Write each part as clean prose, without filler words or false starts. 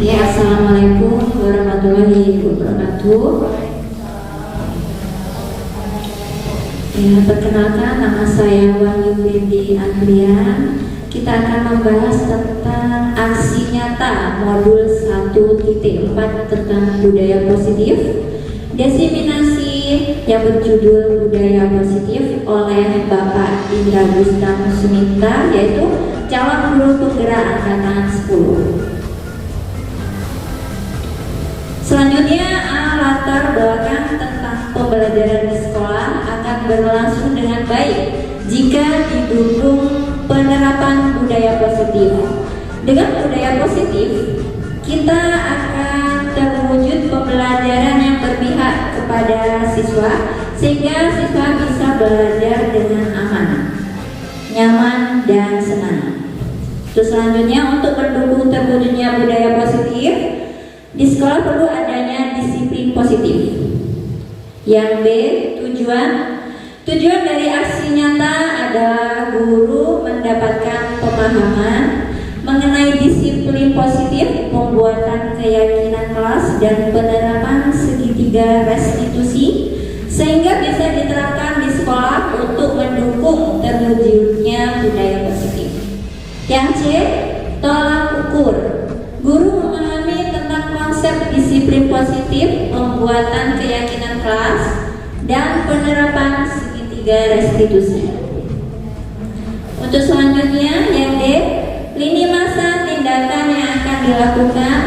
Ya, Assalamualaikum warahmatullahi wabarakatuh. Ya, perkenalkan nama saya Wahyu Windy Andrian. Kita akan membahas tentang aksi nyata modul 1.4 tentang budaya positif. Diseminasi yang berjudul Budaya Positif oleh Bapak Indra Gustam Suminta, yaitu calon guru penggerak angkatan 10. Selanjutnya, latar belakang tentang pembelajaran di sekolah akan berlangsung dengan baik jika didukung penerapan budaya positif. Dengan budaya positif, kita akan terwujud pembelajaran yang berpihak kepada siswa, sehingga siswa bisa belajar dengan aman, nyaman, dan senang. Terus selanjutnya, untuk mendukung terwujudnya budaya positif, di sekolah perlu adanya disiplin positif. Yang B, tujuan dari aksi nyata adalah guru mendapatkan pemahaman mengenai disiplin positif, pembuatan keyakinan kelas, dan penerapan segitiga restitusi sehingga bisa diterapkan di sekolah untuk mendukung terwujudnya budaya positif. Yang C, tolak ukur. Guru memahami tentang konsep disiplin positif, pembuatan keyakinan kelas, dan penerapan segitiga restitusi. Untuk selanjutnya, yang D, lini masa tindakan yang akan dilakukan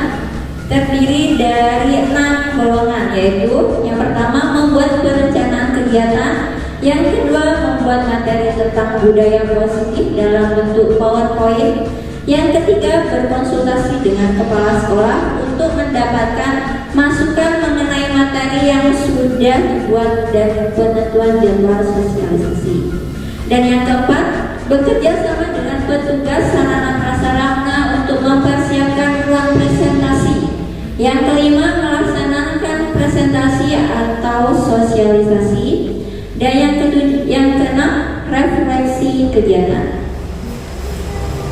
terdiri dari 6 golongan, yaitu yang pertama membuat perencanaan kegiatan, yang kedua membuat materi tentang budaya positif dalam bentuk PowerPoint, yang ketiga berkonsultasi dengan kepala sekolah untuk mendapatkan masukan mengenai materi yang sudah dibuat dan penentuan jadwal sosialisasi, dan yang keempat bekerja sama dengan petugas sarana prasarana untuk mempersiapkan ruang presentasi. Yang kelima, melaksanakan presentasi atau sosialisasi, dan yang keenam, refleksi kegiatan.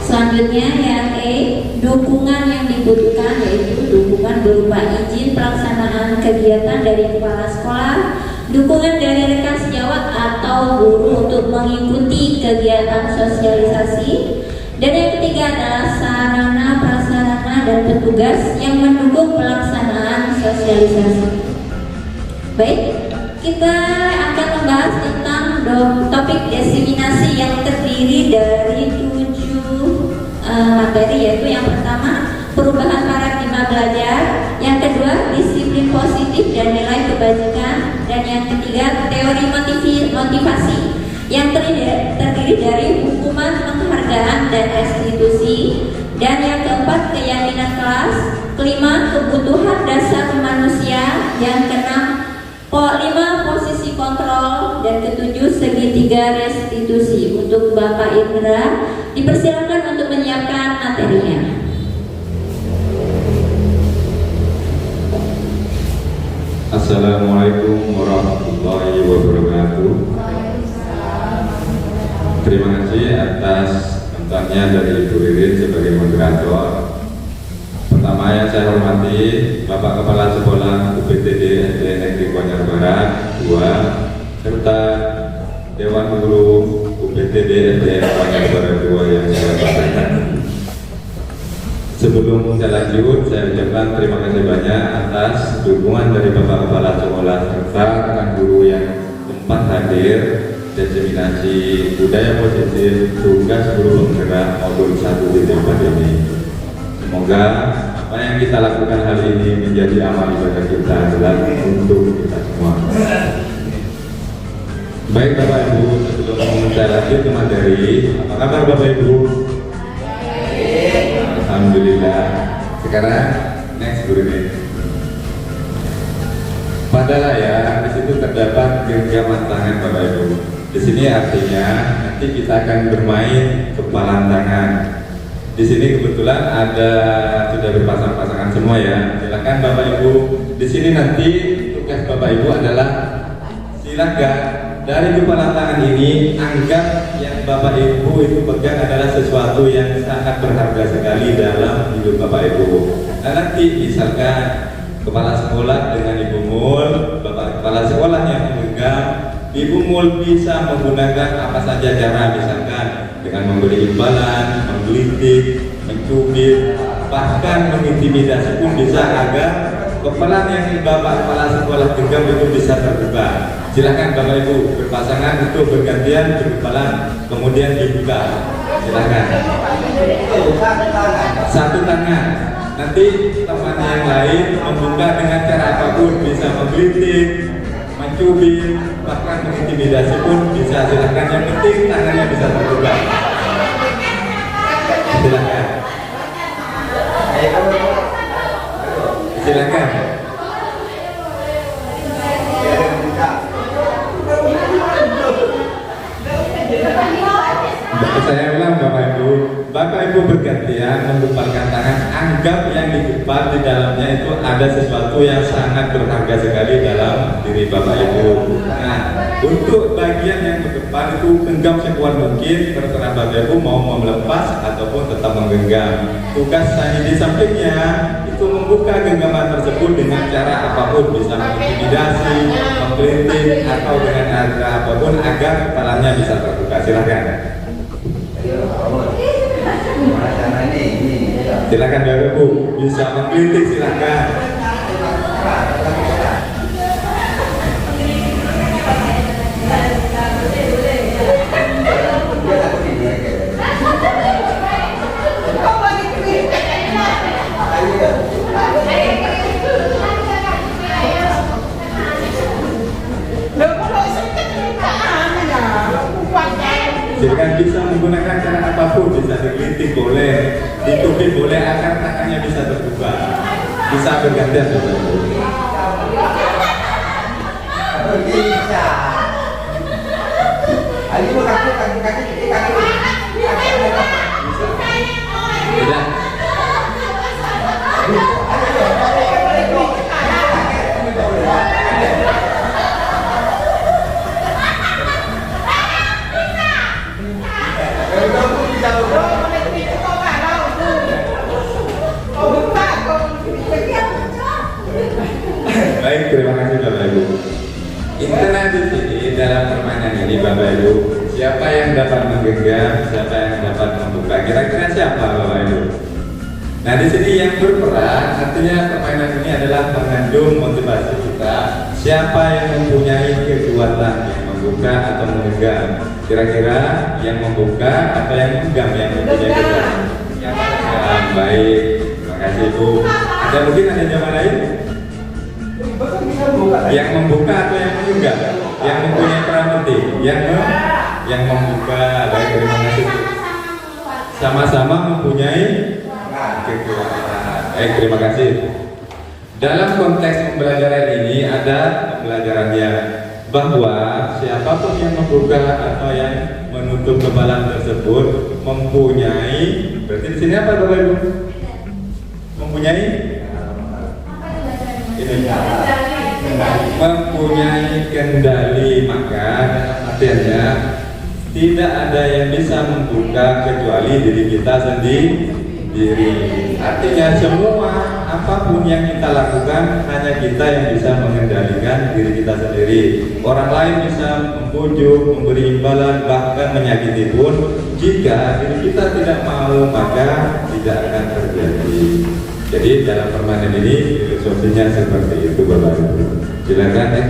Selanjutnya, yang E, dukungan yang dibutuhkan, yaitu dukungan berupa izin pelaksanaan kegiatan dari kepala sekolah, dukungan dari rekan sejawat atau guru untuk mengikuti kegiatan sosialisasi, dan yang ketiga adalah sarana prasarana dan petugas yang mendukung pelaksanaan sosialisasi. Baik, kita akan membahas tentang topik diseminasi yang terdiri dari 7 materi, yaitu yang pertama perubahan paradigma belajar, yang kedua disiplin positif dan nilai kebajikan, dan yang ketiga teori motivasi yang terdiri dari hukuman, penghargaan, dan restitusi, dan yang keempat keyakinan kelas, kelima kebutuhan dasar manusia, yang keenam 5 posisi kontrol, dan ketujuh segitiga restitusi. Untuk Bapak Indra dipersilakan untuk menyiapkan materinya. Assalamualaikum warahmatullahi wabarakatuh. Terima kasih atas contohnya dari Ibu Ririn sebagai moderator. Pertama yang saya hormati Bapak Kepala Sekolah UPTD SD Negeri Kuanyar Barat 2 serta Dewan Guru UPTD SD Kuanyar Barat 2 yang saya banggakan. Sebelum saya lanjut, saya ucapkan terima kasih banyak atas dukungan dari Bapak Kepala Sekolah serta rekan guru yang sempat hadir diseminasi budaya positif tugas guru penggerak modul 1.4 ini. Semoga apa yang kita lakukan hari ini menjadi amal ibadah kita adalah untuk kita semua. Baik Bapak Ibu, sebelum saya lanjut ke materi, apa kabar Bapak Ibu? Alhamdulillah. Sekarang next guru ini. Pada layar di situ terdapat genggaman tangan Bapak Ibu. Di sini artinya nanti kita akan bermain kepalan tangan. Di sini kebetulan ada sudah berpasang-pasangan semua ya. Silakan Bapak Ibu. Di sini nanti tugas Bapak Ibu adalah silakan dari kepala tangan ini, anggap yang Bapak Ibu itu pegang adalah sesuatu yang sangat berharga sekali dalam hidup Bapak Ibu. Nah, nanti misalkan kepala sekolah dengan Ibu Mul, Bapak kepala sekolah yang memegang, Ibu Mul bisa menggunakan apa saja cara, misalkan dengan memberi imbalan, menggelitik, mencubit, bahkan mengintimidasi pun bisa agar kepala yang Bapak kepala sekolah genggam itu bisa terbuka. Silakan Bapak Ibu berpasangan itu bergantian berkepala, kemudian dibuka. Silakan. Satu tangan. Nanti teman yang lain membuka dengan cara apapun, bisa menggelitik, mencubit, bahkan mengintimidasi pun bisa. Silakan. Yang penting tangannya bisa terbuka. Silakan. Silakan. Saya ulang Bapak Ibu bergantian membubarkan tangan. Anggap yang di depan di dalamnya itu ada sesuatu yang sangat berharga sekali dalam diri Bapak Ibu. Nah, untuk bagian yang di depan itu genggam sekuat mungkin, terserah Bapak Ibu mau melepas ataupun tetap menggenggam. Tugas saya di sampingnya itu membuka genggaman tersebut dengan cara apapun, bisa mengintimidasi, mengkritik, atau dengan cara apapun agar kepalanya bisa terbuka. Silakan. Silakan Bapak Ibu, bisa mengkritik silakan. Silakan, bisa menggunakan cara apapun, bisa digelitik boleh, ditubik boleh agar tangannya bisa terbuka. Bisa bergantian Bapak Ibu. Bisa. Ali mau kaki. Tidak. Baik, terima kasih Bapak Ibu. Internal di sini dalam permainan ini Bapak Ibu, siapa yang dapat menggenggam, siapa yang dapat membuka, kira-kira siapa Bapak Ibu? Nah, di sini yang berperan artinya permainan ini adalah mengandung motivasi kita. Siapa yang mempunyai kekuatan yang membuka atau menggenggam? Kira-kira yang membuka atau yang menggenggam yang mempunyai kekuatan? Yang menggenggam. Baik, terima kasih Ibu. Ada mungkin ada jawaban lain? Yang membuka atau yang menggenggam? Yang mempunyai peran penting? Yang membuka. Baik, terima kasih. Sama-sama mempunyai kekuatan. Baik, terima kasih. Dalam konteks pembelajaran ini ada pembelajarannya bahwa siapapun yang membuka atau yang menutup kebalan tersebut mempunyai, berarti di sini apa Bapak Ibu? Mempunyai ini, mempunyai kendali, maka dalam artiannya tidak ada yang bisa membuka kecuali diri kita sendiri. Artinya semua apapun yang kita lakukan hanya kita yang bisa mengendalikan diri kita sendiri. Orang lain bisa membujuk, memberi imbalan, bahkan menyakiti pun jika diri kita tidak mau, maka tidak akan terjadi. Jadi dalam permainan ini filosofinya seperti itu Bapak Ibu. Silakan ya.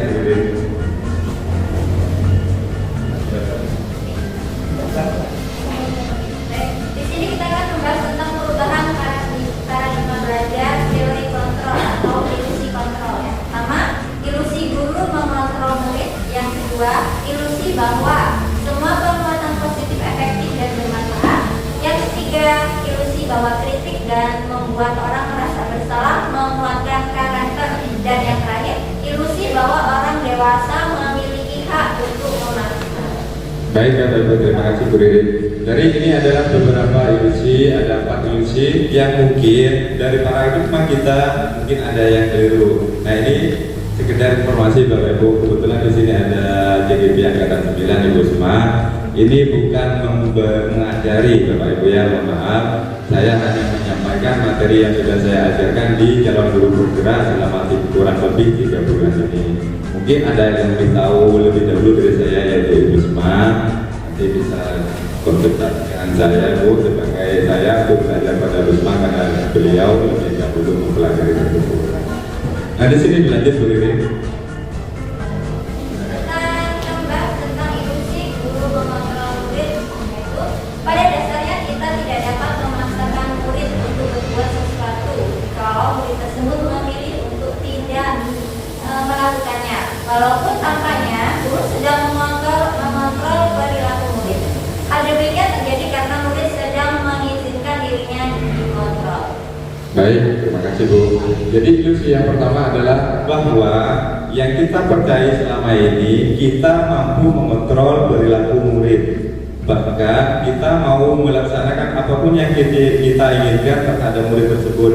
Di sini kita akan membahas tentang perubahan paradigma belajar teori kontrol atau ilusi kontrol. Yang pertama, ilusi guru mengontrol murid. Yang kedua, ilusi bahwa semua perbuatan positif efektif dan bermanfaat. Yang ketiga, ilusi bahwa kritik dan membuat orang merasa bersalah menguatkan karakter. Dan yang terakhir, ilusi bahwa orang dewasa memiliki hak untuk memaafkan. Baik Bapak Ibu, terima kasih Bu Riri. Dari ini adalah beberapa ilusi, ada 4 ilusi yang mungkin dari paradigma kita mungkin ada yang keliru. Nah, ini Sekedar informasi Bapak Ibu, kebetulan di sini ada JGP Angkatan 9 Ibu Sma. Ini bukan mengajari Bapak Ibu ya, mohon maaf. Saya hanya menyampaikan materi yang sudah saya ajarkan di calon guru bergerak selama kurang lebih 3 bulan ini. Mungkin ada yang lebih tahu lebih dahulu dari saya, yaitu Ibu Sma. Nanti bisa konsultasi dengan saya Bu, sebagai saya untuk belajar pada Ibu Sma karena beliau lebih dahulu mempelajari tersebut. Nah di sini dilanjut Bu Riri. Kita membahas tentang ilusi guru mengontrol murid, yaitu pada dasarnya kita tidak dapat memaksakan murid untuk berbuat sesuatu kalau murid tersebut memilih untuk tidak melakukannya. Walaupun tampaknya guru sedang mengontrol perilaku murid. Hal demikian terjadi karena murid sedang mengizinkan dirinya dikontrol. Baik, terima kasih Bu. Jadi ilusi yang pertama adalah bahwa yang kita percaya selama ini kita mampu mengontrol perilaku murid. Bahkan kita mau melaksanakan apapun yang kita inginkan terhadap murid tersebut.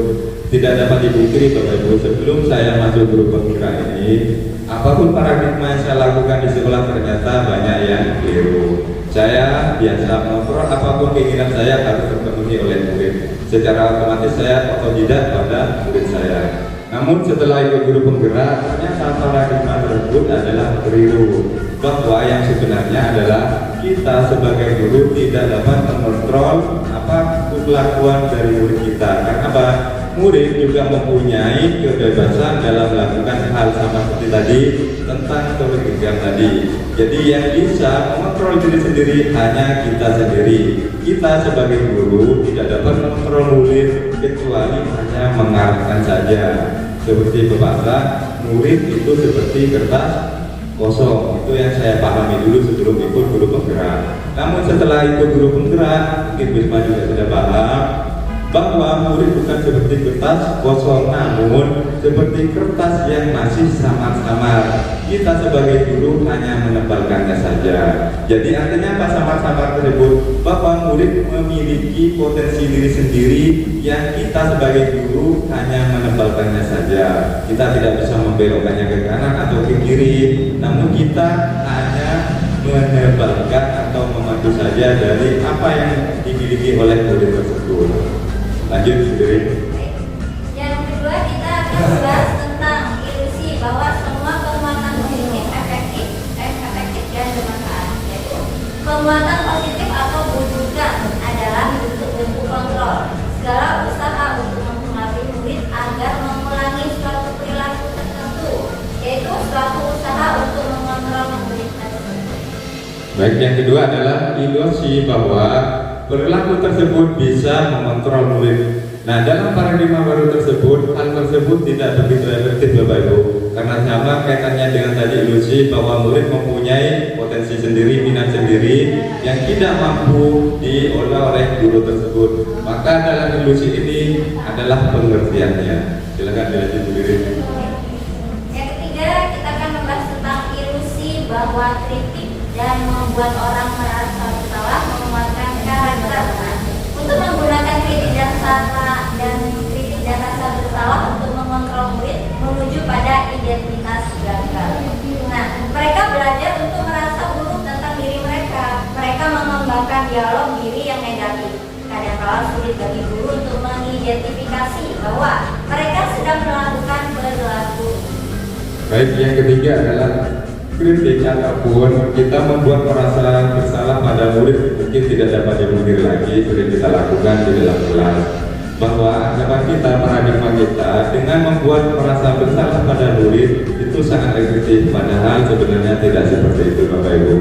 Tidak dapat dipungkiri Bapak Ibu, sebelum saya masuk guru penggerak ini, apapun paradigma yang saya lakukan di sekolah ternyata banyak yang keliru. Saya biasa mengontrol apapun keinginan saya harus terpenuhi oleh murid. Secara otomatis saya otodidak pada murid saya. Namun setelah ikut guru penggerak, ternyata paradigma tersebut adalah keliru. Bahwa yang sebenarnya adalah kita sebagai guru tidak dapat mengontrol apa kelakuan dari murid kita. Karena apa? Murid juga mempunyai kebebasan dalam melakukan hal sama seperti tadi tentang topik genggam tadi. Jadi yang bisa mengontrol diri sendiri hanya kita sendiri. Kita sebagai guru tidak dapat mengontrol murid kecuali hanya mengarahkan saja. Seperti pepatah, murid itu seperti kertas kosong. Itu yang saya pahami dulu sebelum ikut guru penggerak. Namun setelah ikut guru penggerak, mungkin Bisma juga sudah paham bahwa murid bukan seperti kertas kosong, namun seperti kertas yang masih samar-samar. Kita sebagai guru hanya menebalkannya saja. Jadi artinya apa samar-samar tersebut? Bahwa murid memiliki potensi diri sendiri yang kita sebagai guru hanya menebalkannya saja. Kita tidak bisa membelokkannya ke kanan atau ke kiri, namun kita hanya menebalkan atau memandu saja dari apa yang dimiliki oleh murid tersebut. Lanjut sendiri. Yang kedua kita akan membahas tentang ilusi bahwa semua penguatan positif efektif dan bermanfaat. Yaitu penguatan positif atau bujukan adalah bentuk kontrol. Segala usaha untuk mempengaruhi murid agar mengulangi suatu perilaku tertentu, yaitu suatu usaha untuk mengontrol murid tersebut. Baik, yang kedua adalah ilusi bahwa perilaku tersebut bisa mengontrol murid. Nah, dalam paradigma baru tersebut, hal tersebut tidak begitu efektif Bapak Ibu. Karena sama kaitannya dengan tadi ilusi bahwa murid mempunyai potensi sendiri, minat sendiri yang tidak mampu diolah oleh guru tersebut. Maka dalam ilusi ini adalah pengertiannya. Silakan dilanjut sendiri. Yang ketiga kita akan membahas tentang ilusi bahwa kritik dan membuat orang merasa bersalah menguatkan karakter. Untuk menggunakan kritik dan rasa bersalah untuk mengontrol murid menuju pada identitas gagal. Nah, mereka belajar untuk merasa buruk tentang diri mereka. Mereka mengembangkan dialog diri yang negatif. Kadang-kala sulit bagi guru untuk mengidentifikasi bahwa mereka sedang melakukan perilaku. Baik, yang ketiga adalah kritik ataupun kita membuat merasa bersalah pada murid mungkin tidak dapat dipungkiri lagi sering kita lakukan di dalam kelas, bahwa anggapan kita, paradigma kita dengan membuat merasa bersalah pada murid itu sangat efektif, padahal sebenarnya tidak seperti itu Bapak Ibu.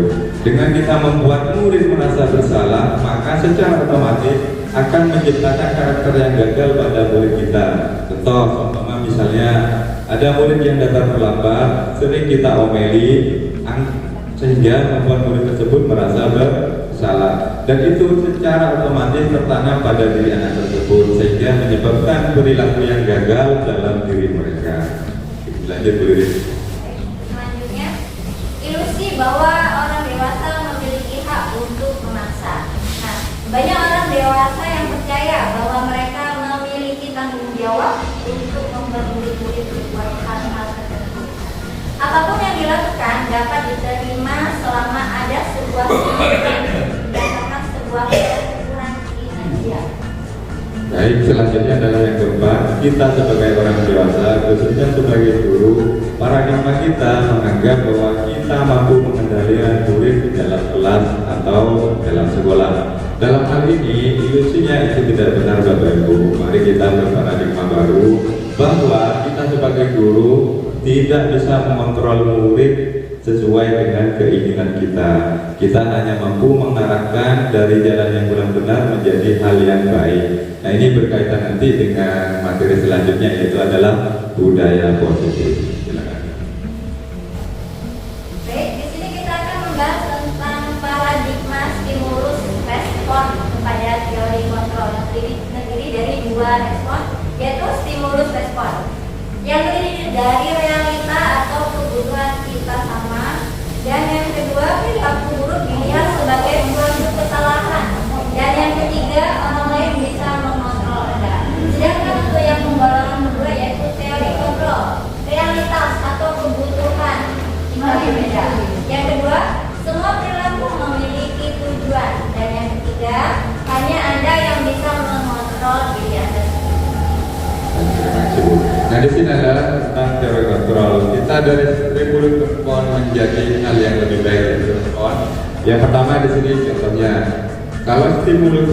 Dengan kita membuat murid merasa bersalah, maka secara otomatis akan menciptakan karakter yang gagal pada murid kita. Contoh, misalnya ada murid yang datang terlambat, sering kita omeli sehingga membuat murid tersebut merasa bersalah, dan itu secara otomatis tertanam pada diri anak tersebut sehingga menyebabkan perilaku yang gagal dalam diri mereka. Lanjut Bu Riri. Selanjutnya, ilusi bahwa orang dewasa memiliki hak untuk memaksa. Nah, banyak orang dewasa yang percaya bahwa mereka memiliki tanggung jawab untuk membuat murid-murid berbuat hal-hal tertentu. dapat diterima selama ada sebuah kesimpulan berdasarkan sebuah kesimpulan kinerja. Baik, selanjutnya adalah yang keempat, kita sebagai orang dewasa, khususnya sebagai guru, paradigma kita menganggap bahwa kita mampu mengendalikan murid di dalam kelas atau dalam sekolah. Dalam hal ini, ilusinya itu tidak benar Bapak Ibu. Mari kita berparadigma baru bahwa kita sebagai guru tidak bisa mengontrol murid sesuai dengan keinginan kita. Kita hanya mampu mengarahkan dari jalan yang kurang benar menjadi hal yang baik. Nah, ini berkaitan nanti dengan materi selanjutnya, yaitu adalah budaya positif. Silakan. Baik, di sini kita akan membahas tentang paradigma stimulus respon kepada teori kontrol yang terdiri dari dua respon, yaitu stimulus respon yang terdiri dari realita atau kebutuhan kita sama, dan yang kedua perilaku buruk dilihat sebagai suatu kesalahan, dan yang ketiga orang lain bisa mengontrol Anda. Sedangkan untuk yang golongan kedua yaitu teori kontrol, realitas atau kebutuhan kita berbeda. Yang kedua, semua perilaku memiliki tujuan, dan yang ketiga hanya Anda yang bisa mengontrol diri Anda sendiri. Terima kasih, Bu. Nah, di sini adalah tentang teori kontrol. Kita dari stimulus respon menjadi hal yang lebih baik dari respon. Yang pertama di sini contohnya, kalau stimulus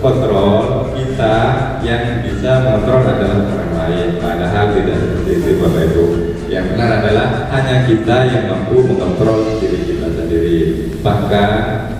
kontrol, kita yang bisa mengontrol adalah orang lain. Padahal tidak seperti itu Bapak Ibu. Yang benar adalah hanya kita yang mampu mengontrol diri kita sendiri. Bahkan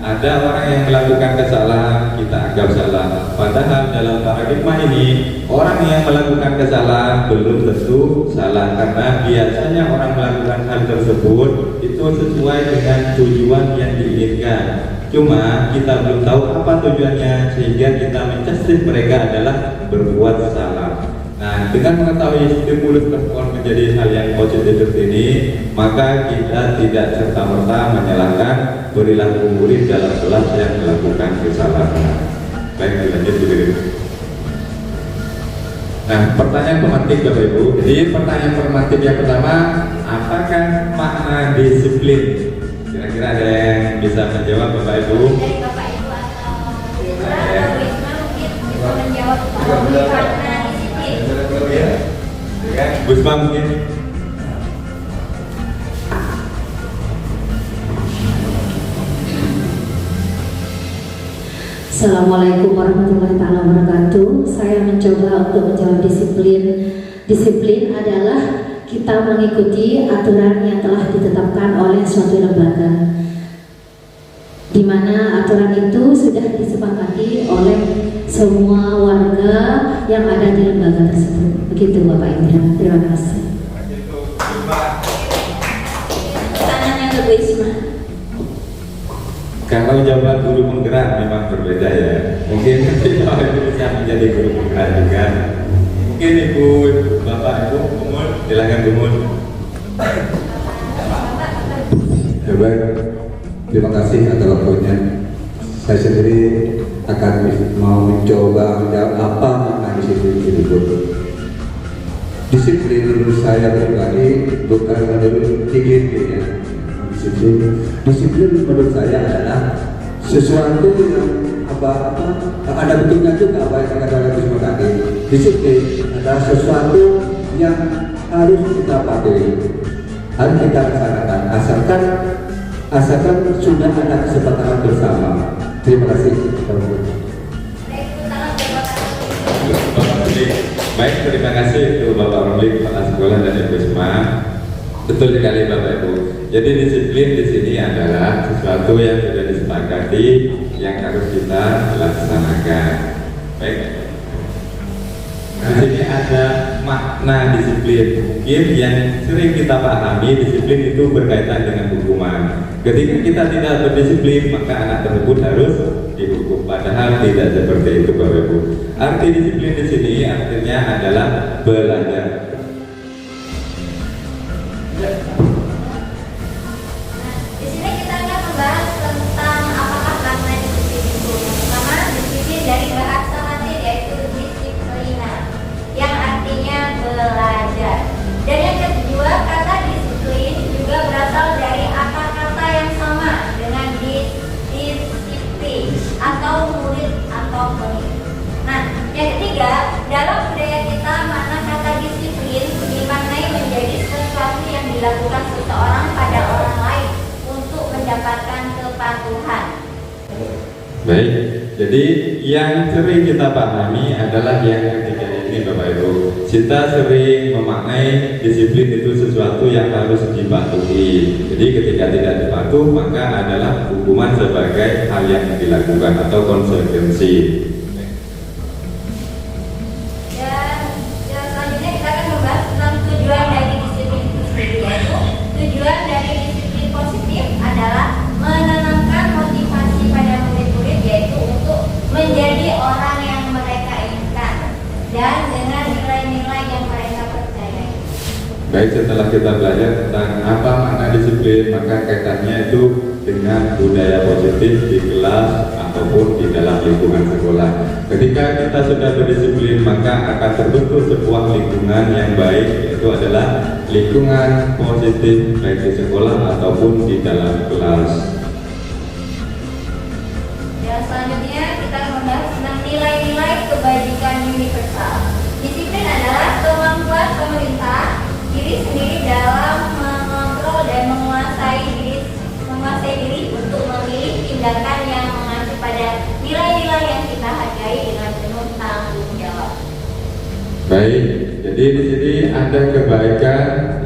ada orang yang melakukan kesalahan kita anggap salah. Padahal dalam paradigma ini, orang yang melakukan kesalahan belum tentu salah, karena biasanya orang melakukan hal tersebut itu sesuai dengan tujuan yang diinginkan. Cuma kita belum tahu apa tujuannya, sehingga kita mencegah mereka adalah berbuat salah. Nah, dengan mengetahui stimulus respon menjadi hal yang positif seperti ini, maka kita tidak serta-merta menyalahkan perilaku murid dalam kelas yang melakukan kesalahan. Baik, dilanjut dulu. Nah, pertanyaan pemantik Bapak Ibu. Jadi pertanyaan pemantik yang pertama, apakah makna disiplin? Kira-kira ada yang bisa menjawab Bapak Ibu? Dari Bapak Ibu atau Wisma mungkin bisa menjawab karena disiplin. Busma mungkin. Assalamualaikum warahmatullahi wabarakatuh. Saya mencoba untuk menjawab disiplin. Disiplin adalah kita mengikuti aturan yang telah ditetapkan oleh suatu lembaga, di mana aturan itu sudah disepakati oleh semua warga yang ada di lembaga tersebut. Begitu Bapak Indra. Terima kasih. Tangannya ke Bu Isma. Kalau jawaban guru penggerak memang berbeda ya. Mungkin nanti Bapak Ibu bisa menjadi guru penggerak juga. Mungkin Ibu, Bapak Ibu, Umul, silakan Umul. Baik, terima kasih atas waktunya. Saya sendiri akan mau mencoba menjawab apa makna disiplin tersebut. Disiplin menurut saya pribadi bukan menurut higienisnya. Disiplin menurut saya adalah sesuatu yang ada betulnya juga apa yang dikatakan oleh Wisma tadi. Disiplin adalah sesuatu yang harus kita patuhi, harus kita laksanakan, asalkan sudah ada kesepakatan bersama. Terima kasih. Baik, terima kasih untuk Bapak Romli, Kepala Sekolah dan Ibu Isma. Betul sekali Bapak Ibu. Jadi disiplin di sini adalah sesuatu yang sudah disepakati yang harus kita laksanakan. Baik. Di sini ada makna disiplin. Mungkin yang sering kita pahami, disiplin itu berkaitan dengan hukuman. Ketika kita tidak berdisiplin, maka anak tersebut harus dihukum. Padahal tidak seperti itu Bapak Ibu. Arti disiplin di sini artinya adalah belajar. Di sini kita akan membahas tentang apakah makna disiplin itu. Yang pertama, disiplin dari bahasa Latin yaitu disciplina, yang artinya belajar. Dan yang kedua, kata disiplin juga berasal dari Baik, jadi yang sering kita pahami adalah yang ketiga ini Bapak Ibu. Kita sering memaknai disiplin itu sesuatu yang harus dipatuhi. Jadi ketika tidak dipatuh maka adalah hukuman sebagai hal yang dilakukan atau konsekuensi. Dan selanjutnya kita akan membahas tentang tujuan dari disiplin itu sendiri, yaitu tujuan dari disiplin positif adalah menanamkan motivasi pada murid-murid, yaitu untuk menjadi orang yang mereka inginkan dan dengan nilai-nilai yang mereka percayai. Baik, setelah kita belajar tentang apa makna disiplin, maka kaitannya itu dengan budaya positif di kelas ataupun di dalam lingkungan sekolah. Ketika kita sudah berdisiplin, maka akan terbentuk sebuah lingkungan yang baik, yaitu adalah lingkungan positif baik di sekolah ataupun di dalam kelas. Dan selanjutnya kita akan membahas tentang nilai-nilai kebajikan universal. Disiplin adalah kemampuan pemerintah diri sendiri dalam mengontrol dan menguasai diri untuk memilih tindakan yang mengacu pada nilai-nilai yang kita hargai dengan penuh tanggung jawab. Baik, jadi di sini ada kebaikan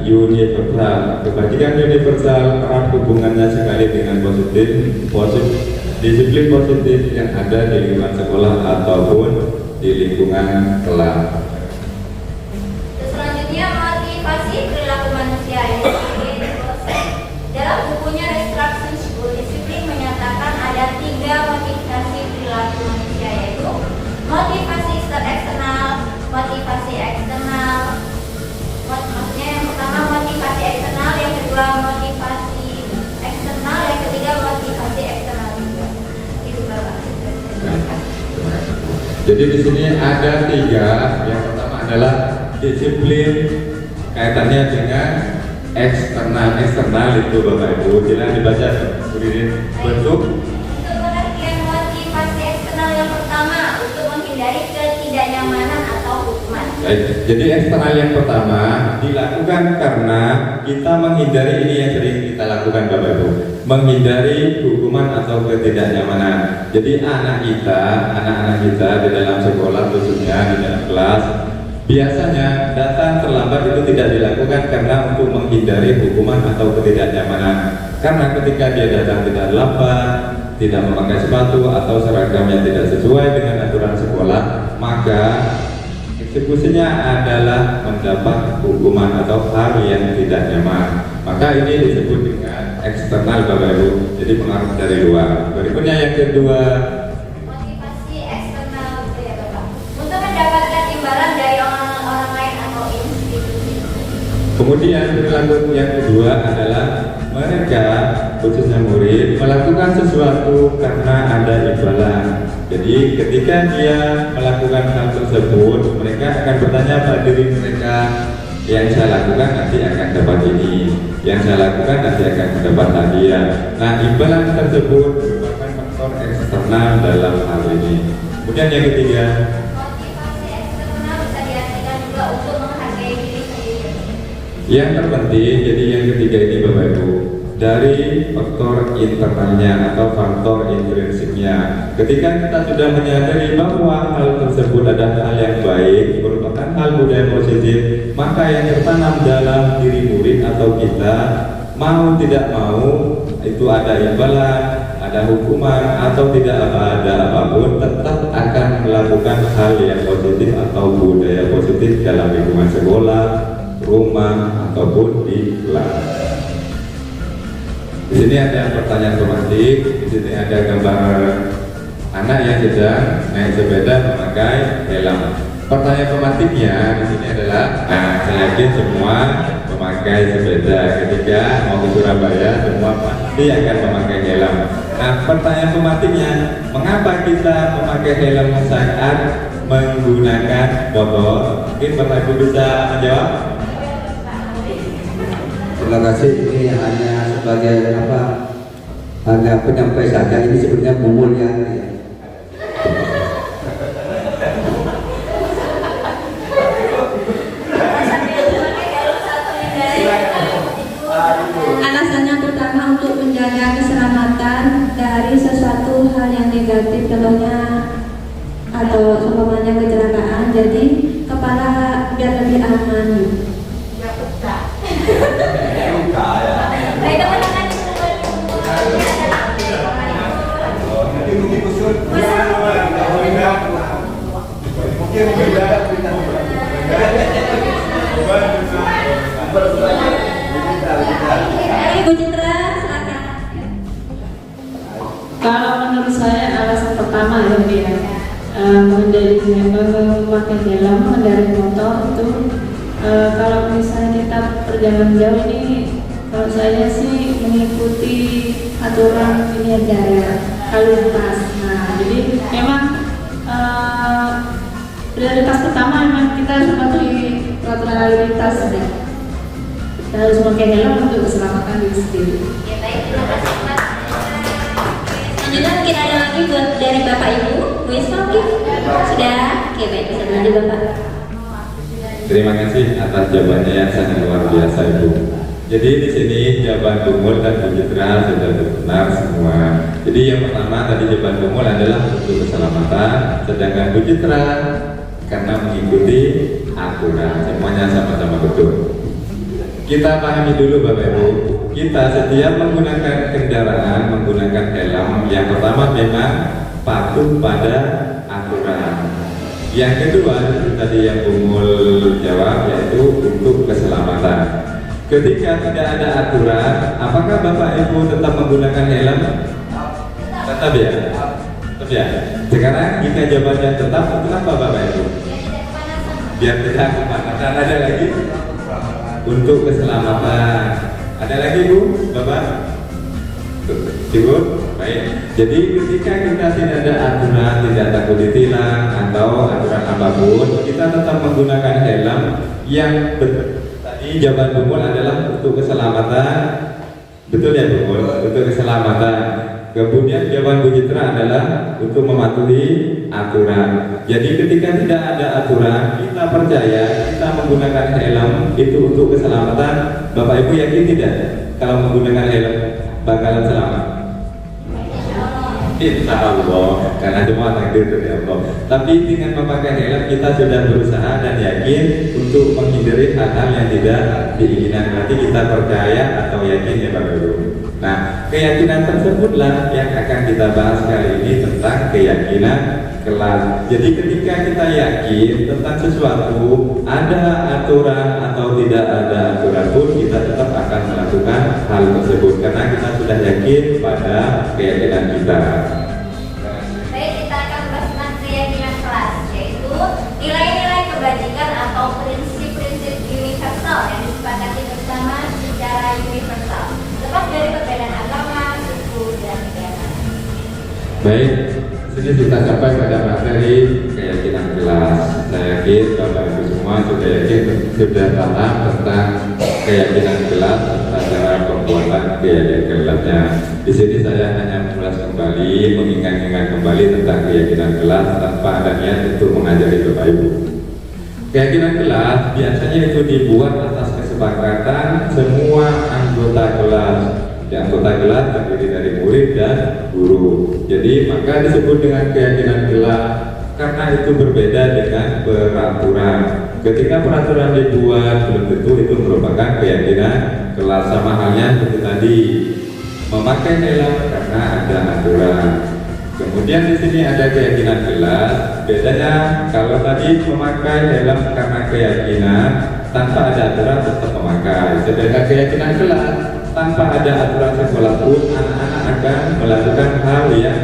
universal. Kebajikan universal erat hubungannya sekali dengan disiplin positif yang ada di lingkungan sekolah ataupun di lingkungan kelas. Selanjutnya motivasi perilaku manusia yang dalam bukunya Restruction School, disiplin menyatakan ada 3 motivasi perilaku manusia, yaitu motivasi eksternal, motivasi eksternal, maksudnya yang pertama motivasi eksternal, yang kedua motivasi eksternal, yang ketiga motivasi eksternal juga. Itu Bapak. Jadi di sini ada 3. Yang pertama adalah disiplin kaitannya dengan eksternal itu Bapak Ibu. Silakan dibaca bentuk. Untuk pengertian motivasi eksternal yang pertama, untuk menghindari ketidaknyamanan atau hukuman. Baik, jadi eksternal yang pertama dilakukan karena kita menghindari ini yang sering kita lakukan Bapak Ibu, menghindari hukuman atau ketidaknyamanan. Jadi anak-anak kita di dalam sekolah, khususnya di dalam kelas, biasanya datang terlambat itu tidak dilakukan karena untuk menghindari hukuman atau ketidaknyamanan. Karena ketika dia datang tidak lambat, tidak memakai sepatu atau seragam yang tidak sesuai dengan aturan sekolah, maka eksekusinya adalah mendapat hukuman atau hal yang tidak nyaman. Maka ini disebut dengan eksternal Bapak Ibu, jadi pengaruh dari luar. Berikutnya yang kedua, Motivasi eksternal itu ya Bapak, untuk mendapatkan imbalan dari orang lain atau institusi. kemudian perilaku yang kedua adalah mereka, khususnya murid, melakukan sesuatu karena ada imbalan. Jadi ketika dia melakukan hal tersebut, mereka akan bertanya pada diri mereka, yang saya lakukan nanti akan dapat ini, yang saya lakukan nanti akan mendapat hadiah. Nah, imbalan tersebut merupakan faktor eksternal dalam hal ini. Kemudian yang ketiga, Motivasi eksternal bisa diartikan juga untuk menghargai diri sendiri. yang terpenting, jadi yang ketiga ini Bapak Ibu, dari faktor internalnya atau faktor intrinsiknya. Ketika kita sudah menyadari bahwa hal tersebut adalah hal yang baik, merupakan hal budaya positif, maka yang tertanam dalam diri murid atau kita, mau tidak mau, itu ada imbalan, ada hukuman atau tidak ada apapun, tetap akan melakukan hal yang positif atau budaya positif dalam lingkungan sekolah, rumah ataupun di kelas. Di sini ada pertanyaan tematik, di sini ada gambar anak yang sedang naik sepeda memakai helm. Pertanyaan tematiknya di sini adalah, saya yakin semua memakai sepeda ketika mau ke Surabaya, semua pasti akan memakai helm. Nah, pertanyaan tematiknya, mengapa kita memakai helm saat menggunakan motor? Mungkin Bapak Ibu bisa menjawab. Terima kasih, ini hanya sebagai hanya penyampai saja, ini sebenarnya pemulihan ya. Alasannya pertama untuk menjaga keselamatan dari sesuatu hal yang negatif, contohnya atau seumpamanya kecelakaan, jadi kepala biar lebih aman. Ya udah. Baik teman-teman, Ibu Citra, silakan. Kalau menurut saya alasan pertama ya dia memakai helm mengendarai motor itu kalau misalnya kita perjalanan jauh ini, kalau saya sih mengikuti aturan ini ada lalu lintas. Nah, jadi memang prioritas pertama memang kita harus mematuhi peraturan lalu lintas ya. Kita harus memakai helm untuk keselamatan diri sendiri. ya baik, terima kasih Mas. Selanjutnya mungkin ada lagi buat dari Bapak Ibu, Bu Isma mungkin? Sudah? Oke, baik, bisa lanjut Bapak. Terima kasih atas jawabannya yang sangat luar biasa Ibu. Jadi di sini jawaban Bumul dan Bu Citra sudah benar semua. Jadi yang pertama tadi jawaban Bumul adalah untuk keselamatan, sedangkan Bu Citra karena mengikuti aturan, semuanya sama-sama betul. Kita pahami dulu Bapak Ibu, kita setiap menggunakan kendaraan menggunakan helm. Yang pertama memang patuh pada aturan. Yang kedua itu tadi yang Bumul jawab, yaitu untuk keselamatan. Ketika tidak ada aturan, apakah Bapak Ibu tetap menggunakan helm? Tetap ya? Tetap ya? Sekarang jika jawabannya tetap, kenapa Bapak Ibu? Biar tidak kepanasan. Ada lagi? Untuk keselamatan. Ada lagi Bu? Bapak? Cukup? Baik. Jadi ketika kita tidak ada aturan, tidak takut ditilang atau aturan apapun, kita tetap menggunakan helm yang tadi jawaban Bumul adalah untuk keselamatan. Betul ya Bumul? Untuk keselamatan. Kemudian jawaban Bu Citra adalah untuk mematuhi aturan. Jadi ketika tidak ada aturan, kita percaya kita menggunakan helm itu untuk keselamatan. Bapak Ibu yakin tidak kalau menggunakan helm bakalan selamat? Insya Allah, karena semua takdir dari Allah. Tapi dengan memakai helm kita sudah berusaha dan yakin untuk menghindari hal-hal yang tidak diinginkan. Berarti kita percaya atau yakin ya Bapak Ibu. Nah, keyakinan tersebutlah yang akan kita bahas kali ini tentang keyakinan kelas. Jadi ketika kita yakin tentang sesuatu, ada aturan atau tidak ada aturan pun kita tetap akan melakukan hal tersebut karena kita sudah yakin pada keyakinan kita. Baik, kita akan bahas tentang keyakinan kelas, yaitu nilai-nilai kebajikan atau prinsip-prinsip universal yang disepakati bersama secara universal, lepas dari perbedaan agama, suku, dan negara. Baik, sini kita sampai pada materi keyakinan kelas. Saya yakin Bapak Ibu semua sudah paham tentang keyakinan kelas, tentang cara pembuatan keyakinan kelasnya. Di sini saya hanya mengulas kembali, mengingat-ingat kembali tentang keyakinan kelas tanpa adanya untuk mengajari Bapak Ibu. Keyakinan kelas biasanya itu dibuat atas kesepakatan semua anggota kelas. Anggota kelas terdiri dari murid dan guru. Jadi maka disebut dengan keyakinan kelas karena itu berbeda dengan peraturan. Ketika peraturan dibuat belum tentu itu merupakan keyakinan kelas, sama halnya seperti tadi memakai helm karena ada aturan. Kemudian di sini ada keyakinan kelas. Bedanya kalau tadi memakai helm karena keyakinan tanpa ada aturan tetap memakai. Sedangkan keyakinan kelas tanpa ada aturan sekolah pun anak-anak akan melakukan hal yang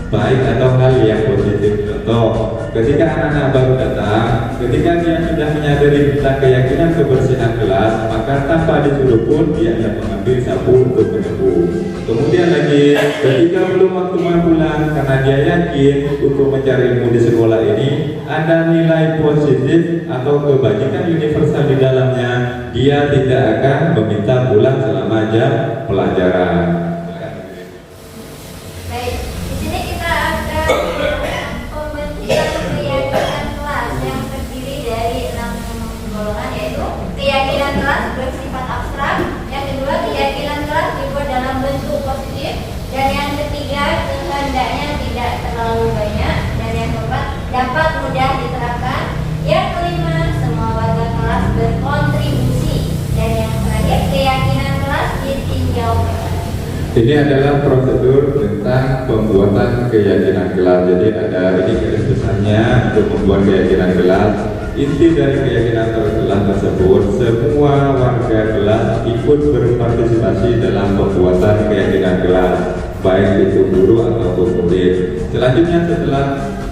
baik atau hal yang positif. Contoh, ketika anak-anak baru datang, ketika dia sudah menyadari tentang keyakinan kebersihan kelas, maka tanpa disuruh pun dia akan mengambil sapu untuk menyapu. Kemudian lagi, ketika belum waktunya pulang, karena dia yakin untuk mencari ilmu di sekolah ini ada nilai positif atau kebajikan universal di dalamnya, dia tidak akan meminta pulang selama jam pelajaran. Baik, di sini kita akan pembentukan keyakinan kelas yang terdiri dari 6 golongan, yaitu keyakinan kelas bersifat abstrak, yang kedua keyakinan kelas dibuat dalam bentuk positif, dan yang ketiga kehendaknya terlalu banyak. Dan yang keempat, dapat mudah diterapkan. Yang kelima, semua warga kelas berkontribusi. Dan yang terakhir, keyakinan kelas ditinjau. Ini adalah prosedur tentang pembuatan keyakinan kelas. Jadi ada ini garis besarnya untuk membuat keyakinan kelas. Inti dari keyakinan kelas tersebut, semua warga kelas ikut berpartisipasi dalam pembuatan keyakinan kelas, baik itu guru ataupun murid. Selanjutnya setelah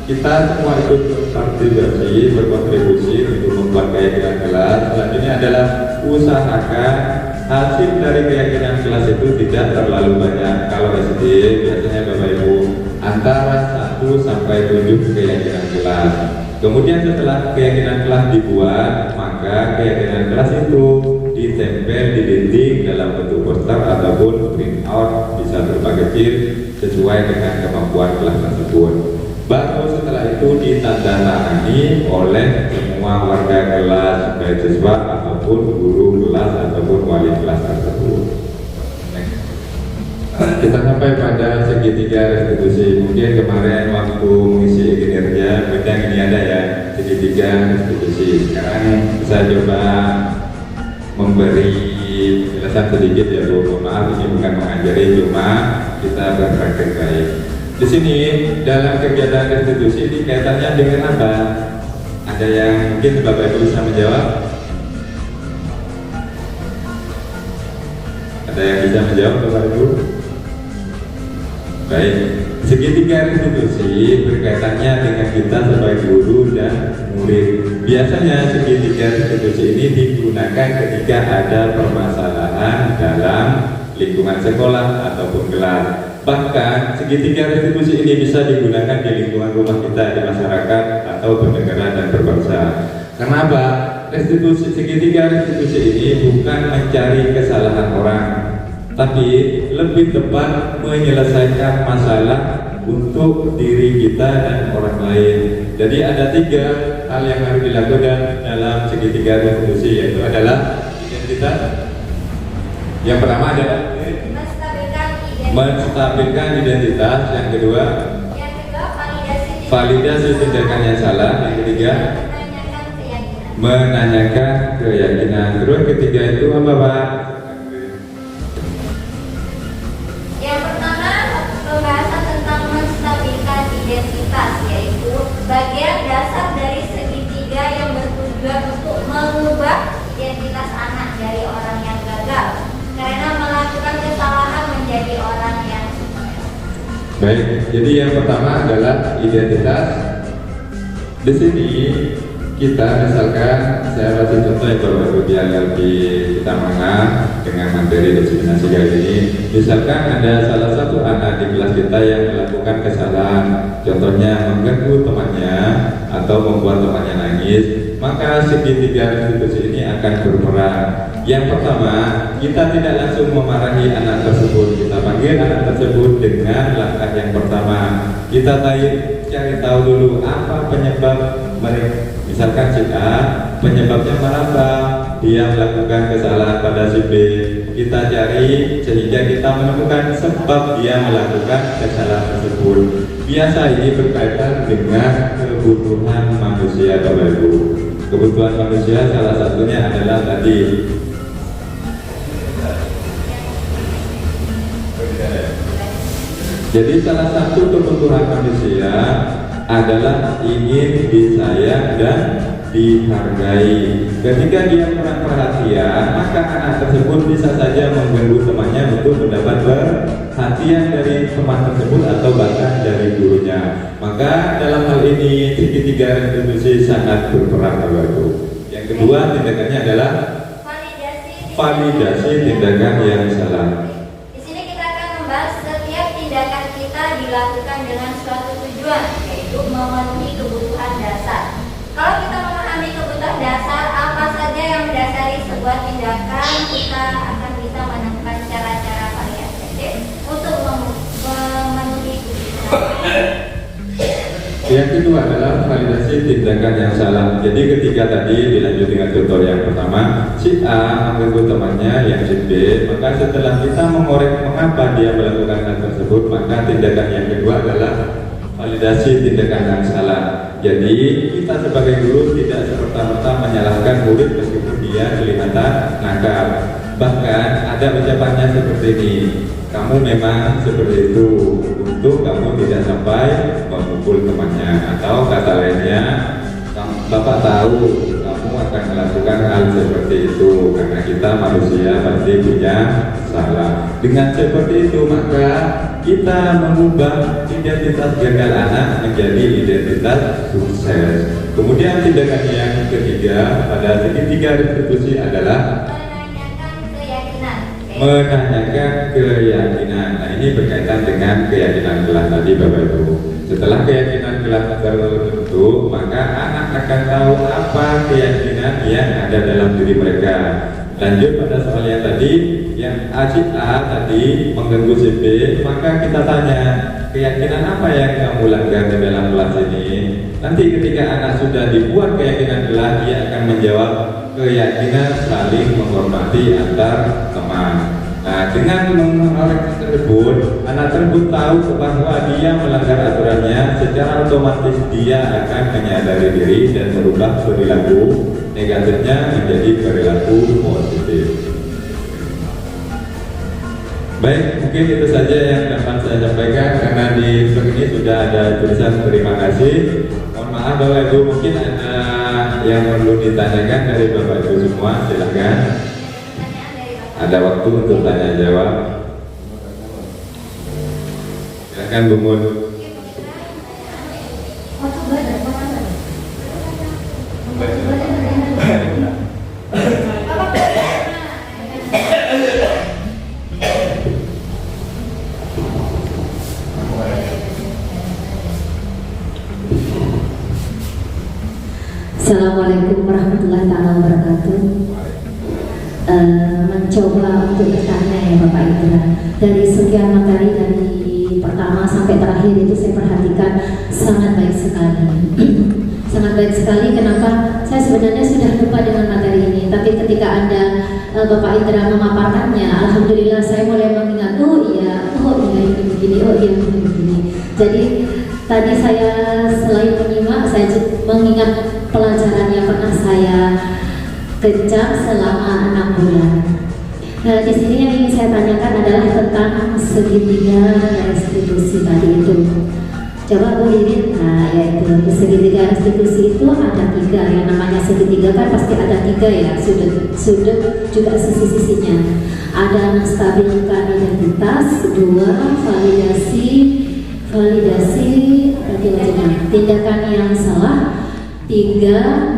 kita semua ikut berpartisipasi, berkontribusi untuk membuat keyakinan kelas, selanjutnya adalah usahakan hasil dari keyakinan kelas itu tidak terlalu banyak. Kalau SD biasanya Bapak Ibu antara 1 sampai 7 keyakinan kelas. Kemudian setelah keyakinan kelas dibuat, maka keyakinan kelas itu ditempel di dinding dalam bentuk poster ataupun print out, bisa berupa kecil sesuai dengan kemampuan kelas tersebut. Baru setelah itu ditandatangani oleh semua warga kelas, baik siswa ataupun guru kelas ataupun wali kelas tersebut. Kita sampai pada segitiga restitusi. Mungkin kemarin waktu mengisi kinerja bidang ini ada ya, segitiga restitusi. Sekarang saya coba memberi penjelasan sedikit ya Bu. Mohon maaf, ini bukan mengajari, cuma kita berpraktek baik. Di sini dalam kegiatan restitusi ini kaitannya dengan apa? Ada yang mungkin Bapak Ibu bisa menjawab? Ada yang bisa menjawab Bapak Ibu? Baik, segitiga restitusi berkaitannya dengan kita sebagai guru dan murid. Biasanya segitiga restitusi ini digunakan ketika ada permasalahan dalam lingkungan sekolah ataupun kelas. Bahkan segitiga restitusi ini bisa digunakan di lingkungan rumah kita, di masyarakat atau bernegara dan berbangsa. Kenapa? Segitiga restitusi ini bukan mencari kesalahan orang, tapi lebih tepat menyelesaikan masalah untuk diri kita dan orang lain. Jadi ada 3 hal yang harus dilakukan dalam segitiga restitusi, yaitu adalah identitas. Yang pertama adalah menstabilkan identitas. Yang kedua validasi tindakan yang salah. Yang ketiga menanyakan keyakinan. Terus ketiga itu apa Pak? Yang pertama, pembahasan tentang menstabilkan identitas, yaitu bagian dasar dari segitiga yang bertujuan untuk mengubah identitas anak dari orang yang gagal karena melakukan kesalahan menjadi orang yang sukses. Baik, jadi yang pertama adalah identitas. Di sini kita misalkan, saya kasih contoh yang baru biar lebih kita mengenal dengan materi diseminasi kali ini. Misalkan ada salah satu anak di kelas kita yang melakukan kesalahan, contohnya mengganggu temannya atau membuat temannya nangis, maka segitiga restitusi ini akan berperan. Yang pertama, kita tidak langsung memarahi anak tersebut. Kita panggil anak tersebut dengan langkah yang pertama. Kita cari tahu dulu apa penyebab mereka. Misalkan si A, penyebabnya kenapa dia melakukan kesalahan pada si B. Kita cari sehingga kita menemukan sebab dia melakukan kesalahan tersebut. Biasa ini berkaitan dengan kebutuhan manusia, Bapak Ibu. Kebutuhan manusia salah satunya adalah tadi jadi salah satu kebutuhan manusia adalah ingin disayang dan dihargai. Ketika dia kurang perhatian, maka anak tersebut bisa saja mengganggu temannya untuk mendapat perhatian dari teman tersebut atau bahkan dari gurunya. Maka dalam hal ini segitiga restitusi sangat berperan, Bapak Ibu. Yang kedua tindakannya adalah validasi tindakan yang salah. Di sini kita akan membahas setiap tindakan kita dilakukan dengan suatu tujuan, yaitu memenuhi kebutuhan dasar. Kalau kita memahami kebutuhan dasar, apa saja yang mendasari sebuah tindakan, kita akan bisa menemukan cara-cara paling efektif untuk memenuhi kebutuhan. Yang kedua adalah validasi tindakan yang salah. Jadi ketika tadi dilanjut dengan contoh yang pertama, si A mengganggu temannya yang si B, maka setelah kita mengorek mengapa dia melakukan hal tersebut, maka tindakan yang kedua adalah validasi tindakan yang salah. Jadi kita sebagai guru tidak serta-merta menyalahkan murid meskipun dia kelihatan nakal. Bahkan ada ucapannya seperti ini, kamu memang seperti itu untuk kamu tidak sampai memukul temannya, atau kata lainnya, Bapak tahu kamu akan melakukan hal seperti itu karena kita manusia pasti punya salah. Dengan seperti itu maka kita mengubah identitas gagal anak menjadi identitas sukses. Kemudian tindakan yang ketiga pada segitiga restitusi adalah menanyakan keyakinan. Nah, ini berkaitan dengan keyakinan kelas tadi Bapak Ibu. Setelah keyakinan kelas terbentuk, maka anak akan tahu apa keyakinan yang ada dalam diri mereka. Lanjut pada soal yang tadi, yang A tadi mengganggu si B, maka kita tanya, keyakinan apa yang kamu langgar di dalam kelas ini? Nanti ketika anak sudah dibuat keyakinan kelas, dia akan menjawab keyakinan saling menghormati antar teman. Nah, dengan mengoreksi tersebut, anak tersebut tahu bahwa dia melanggar aturannya, secara otomatis dia akan menyadari diri dan merubah perilaku negatifnya menjadi perilaku positif. Baik, mungkin itu saja yang dapat saya sampaikan karena di slide ini sudah ada tulisan terima kasih. Mohon maaf Bapak Ibu, mungkin ada yang perlu ditanyakan dari Bapak Ibu semua, silakan. Ada waktu untuk tanya jawab. Silakan Bu Mun. Assalamualaikum warahmatullahi wabarakatuh. Mencoba untuk bertanya ya Bapak Indra, dari sekian materi dari pertama sampai terakhir itu saya perhatikan sangat baik sekali. Sangat baik sekali. Kenapa? Saya sebenarnya sudah lupa dengan materi ini, tapi ketika Anda Bapak Indra memaparkannya, alhamdulillah saya mulai mengingat, oh iya ini begini, oh iya ini begini. Jadi tadi saya selain menyimak, saya mengingat pelajaran yang pernah saya kejar selama 6 bulan. Nah, di sini yang ingin saya tanyakan adalah tentang segitiga restitusi tadi itu. Coba Bu Lirin, nah yaitu segitiga restitusi itu ada 3. Yang namanya segitiga kan pasti ada 3 ya, sudut juga sisi-sisinya. Ada menstabilkan identitas, 2 validasi tindakan yang salah, 3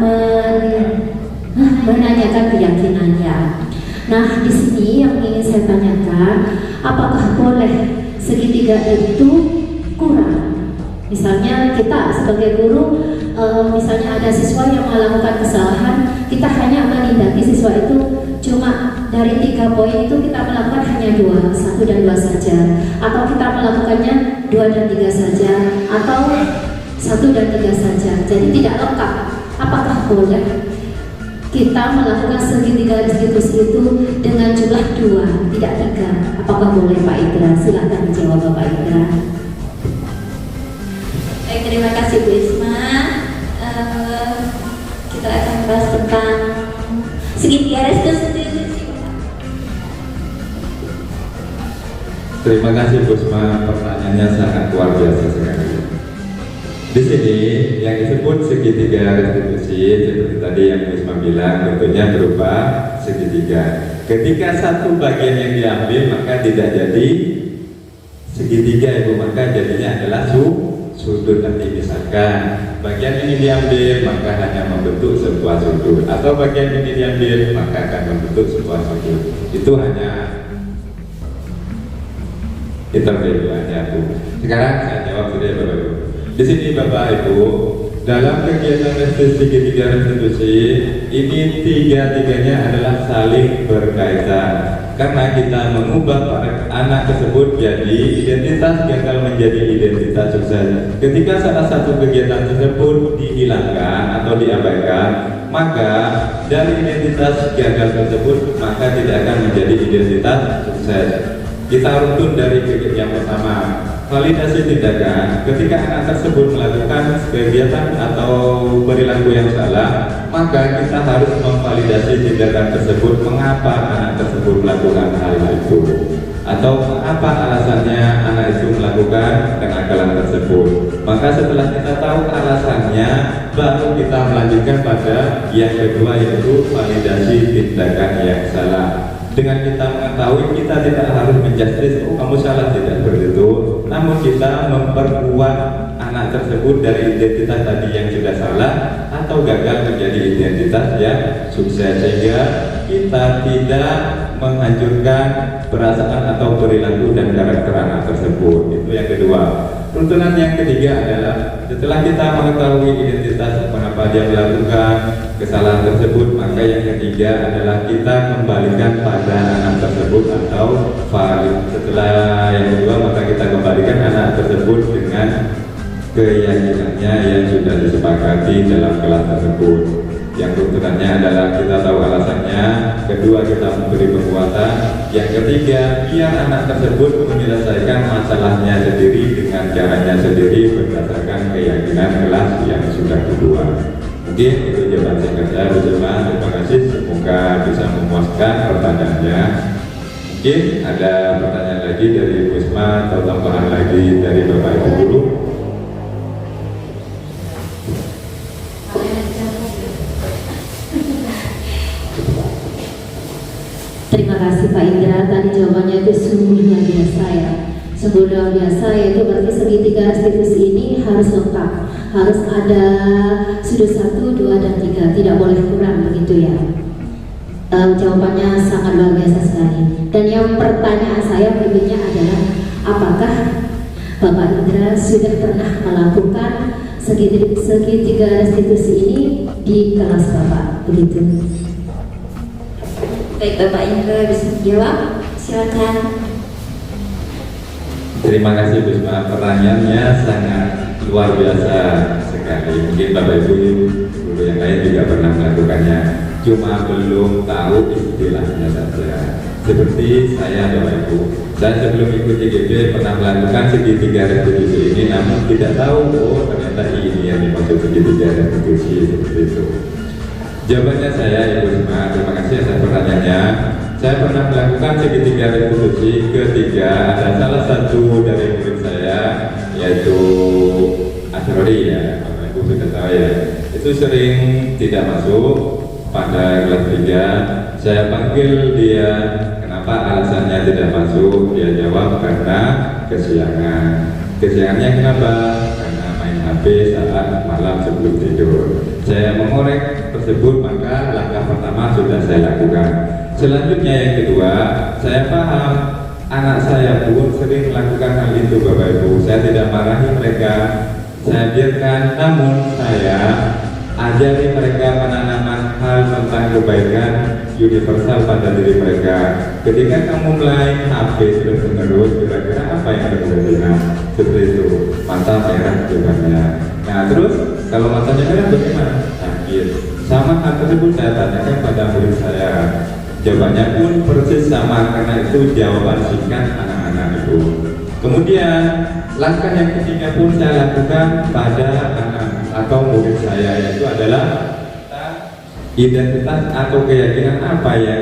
menanyakan keyakinannya. Nah, di sini yang ingin saya tanyakan, apakah boleh segitiga itu kurang? Misalnya kita sebagai guru, misalnya ada siswa yang melakukan kesalahan, kita hanya menindaki siswa itu cuma dari 3 poin itu kita melakukan hanya 2, 1 dan 2 saja, atau kita melakukannya 2 dan 3 saja, atau 1 dan 3 saja. Jadi tidak lengkap. Apakah boleh kita melakukan segitiga restitusi itu dengan jumlah 2, tidak 3? Apakah boleh Pak Indra? Silahkan dijawab Bapak Indra. Baik, terima kasih Bu Isma. Kita akan bahas tentang segitiga restitusi. Terima kasih Bu Isma, pertanyaannya sangat luar biasa sekali. Di sini yang disebut segitiga restitusi seperti tadi yang Bu Isma bilang, bentuknya berupa segitiga. Ketika satu bagian yang diambil maka tidak jadi segitiga Ibu, maka jadinya adalah sudut. Nanti misalkan bagian ini diambil maka hanya membentuk sebuah sudut, atau bagian ini diambil maka akan membentuk sebuah sudut. Itu hanya intermediatnya Bu. Sekarang saya jawab sudah Bapak Ibu. Di sini Bapak Ibu, dalam kegiatan segitiga restitusi ini 3-tiganya adalah saling berkaitan. Karena kita mengubah anak tersebut jadi identitas gagal menjadi identitas sukses. Ketika salah satu kegiatan tersebut dihilangkan atau diabaikan, maka dari identitas gagal tersebut maka tidak akan menjadi identitas sukses. Kita runtun dari yang pertama. validasi tindakan ketika anak tersebut melakukan kegiatan atau perilaku yang salah, maka kita harus memvalidasi tindakan tersebut, mengapa anak tersebut melakukan hal itu, atau apa alasannya anak itu melakukan kenakalan tersebut. Maka setelah kita tahu alasannya, baru kita melanjutkan pada yang kedua, yaitu validasi tindakan yang salah. Dengan kita mengetahui, kita tidak harus menjustis, oh kamu salah, tidak seperti itu, namun kita memperkuat anak tersebut dari identitas tadi yang sudah salah atau gagal menjadi identitas yang sukses, sehingga kita tidak menghancurkan perasaan atau perilaku dan karakter anak tersebut. Itu yang kedua. Tuntunan yang ketiga adalah setelah kita mengetahui identitas mengapa dia melakukan kesalahan tersebut, maka yang ketiga adalah kita kembalikan pada anak tersebut atau valid. Setelah yang kedua, maka kita kembalikan anak tersebut dengan keyakinannya yang sudah disepakati dalam kelas tersebut. Yang tuntunannya adalah kita tahu alasannya, kedua kita memberi penguatan, yang ketiga biar anak tersebut menyelesaikan masalahnya sendiri dengan caranya sendiri berdasarkan keyakinan kelas yang sudah dibuat. Mungkin itu jawaban singkat saya, Bu Selma. Terima kasih, semoga bisa memuaskan pertanyaannya. Mungkin ada pertanyaan lagi dari Bu Selma atau tambahan lagi dari Bapak Ibu Guru. Terima kasih Pak Indra, tadi jawabannya itu sungguh luar biasa ya. Sungguh luar biasa, yaitu berarti segitiga restitusi ini harus lengkap, harus ada sudut 1, 2, dan 3, tidak boleh kurang, begitu ya. Jawabannya sangat luar biasa sekali. Dan yang pertanyaan saya berikutnya adalah, apakah Bapak Indra sudah pernah melakukan segitiga restitusi ini di kelas Bapak, begitu? Baik, Bapak Indra bisa menjawab, silakan. Terima kasih Bu Selma, pertanyaannya sangat luar biasa sekali. Mungkin Bapak Ibu guru yang lain juga pernah melakukannya, cuma belum tahu istilahnya saja. Seperti saya Bapak Ibu, saya sebelum ikut IGB pernah melakukan segitiga restitusi ini, namun tidak tahu oh ternyata ini yang dimaksud segitiga restitusi, seperti itu. Jawabannya saya Ibu Selma, terima kasih atas pertanyaannya. Saya pernah melakukan segitiga restitusi ketika ada salah satu dari murid saya, yaitu Asrori ya, Bapak Ibu sudah tahu ya, itu sering tidak masuk pada kelas 3. Saya panggil dia, kenapa alasannya tidak masuk? Dia jawab karena kesiangan. Kesiangannya kenapa? Karena main HP saat malam sebelum tidur. Saya mengorek tersebut, maka langkah pertama sudah saya lakukan. Selanjutnya yang kedua, saya paham anak saya pun sering melakukan hal itu Bapak Ibu. Saya tidak marahi mereka, saya biarkan, namun saya ajari mereka menanamkan hal tentang kebaikan universal pada diri mereka. Ketika kamu mulai HP terus menerus, kira-kira apa yang terjadi? Nah, seperti itu, mata merah jawabannya. Nah terus kalau matanya merah bagaimana? Sakit. Sama hal tersebut saya tanyakan pada murid saya. Jawabannya pun persis sama, karena itu jawaban singkat anak-anak itu. Kemudian langkah yang ketiga pun saya lakukan pada anak atau murid saya, yaitu adalah identitas atau keyakinan apa yang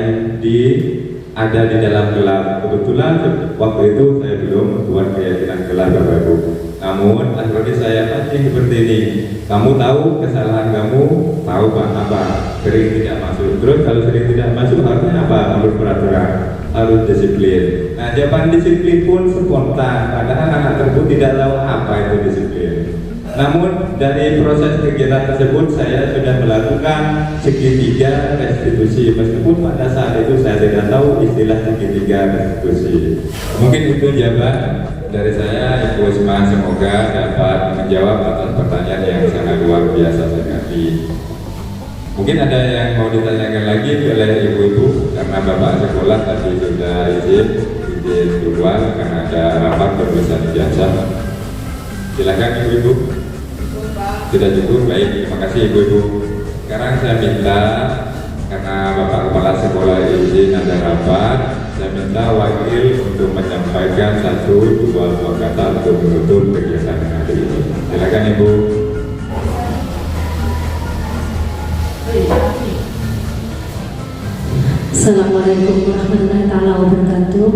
ada di dalam gelar. Kebetulan waktu itu saya belum membuat keyakinan gelar Bapak Ibu. Namun akhirnya saya tanya seperti ini, kamu tahu kesalahan kamu, tahu apa? Sering tidak masuk. Terus kalau sering tidak masuk harusnya apa? Harus peraturan, harus disiplin. Nah jawaban disiplin pun spontan, padahal anak tersebut tidak tahu apa itu disiplin. Namun dari proses kegiatan tersebut saya sudah melakukan segitiga restitusi, meskipun pada saat itu saya tidak tahu istilah segitiga restitusi. Mungkin itu jawaban dari saya, Ibu Usman. Semoga dapat menjawab atas pertanyaan yang sangat luar biasa sekali. Mungkin ada yang mau ditanyakan lagi oleh ibu-ibu, karena bapak sekolah tadi sudah izin duluan karena ada rapat berurusan ijazah. Silakan ibu-ibu. Sudah cukup, baik, terima kasih ibu-ibu. Sekarang saya minta karena Bapak Kepala Sekolah izin ada rapat, saya minta wakil untuk menyampaikan 1-2 kata untuk menutup kegiatan hari ini. Silakan Ibu. Assalamualaikum warahmatullahi wabarakatuh.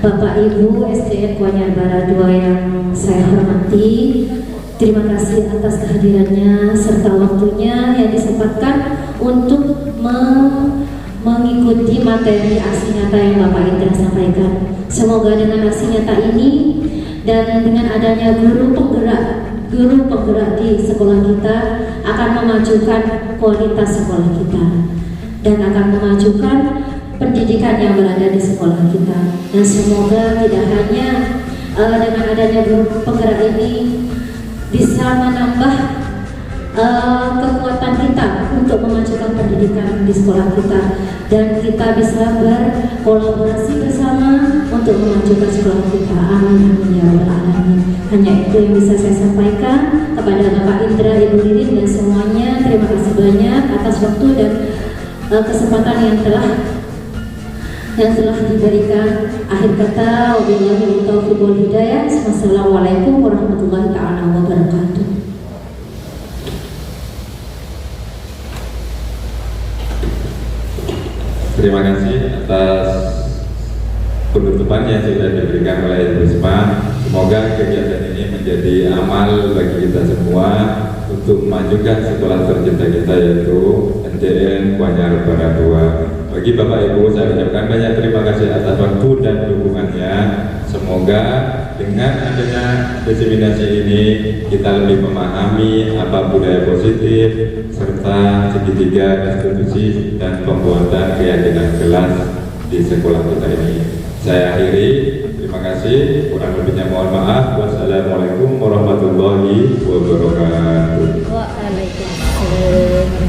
Bapak Ibu SDN Kuanyar Barat 2 yang saya hormati, terima kasih atas kehadirannya serta waktunya yang disempatkan untuk mengikuti materi aksi nyata yang Bapak Indra sampaikan. Semoga dengan aksi nyata ini dan dengan adanya guru penggerak di sekolah kita akan memajukan kualitas sekolah kita dan akan memajukan pendidikan yang berada di sekolah kita. Dan semoga tidak hanya dengan adanya guru penggerak ini bisa menambah kekuatan kita untuk memajukan pendidikan di sekolah kita, dan kita bisa berkolaborasi bersama untuk memajukan sekolah kita. Amin amin ya rabbal alamin. Hanya itu yang bisa saya sampaikan kepada Bapak Indra, Ibu Ririn dan semuanya. Terima kasih banyak atas waktu dan kesempatan yang telah diberikan. Akhir kata, wabillahi taufiq wal hidayah. Wassalamualaikum warahmatullahi wabarakatuh. Terima kasih atas penutupan yang sudah diberikan oleh Ibu Risma. Semoga kegiatan ini menjadi amal bagi kita semua untuk memajukan sekolah tercinta kita, yaitu SDN Kuanyar Barat 2. Bagi Bapak Ibu, saya ucapkan banyak terima kasih atas waktu dan dukungannya. Semoga dengan adanya diseminasi ini kita lebih memahami apa budaya positif serta segitiga institusi dan pembuatan keyakinan kelas di sekolah kita ini. Saya akhiri, terima kasih, kurang lebihnya mohon maaf. Wassalamualaikum warahmatullahi wabarakatuh. Waalaikumsalam.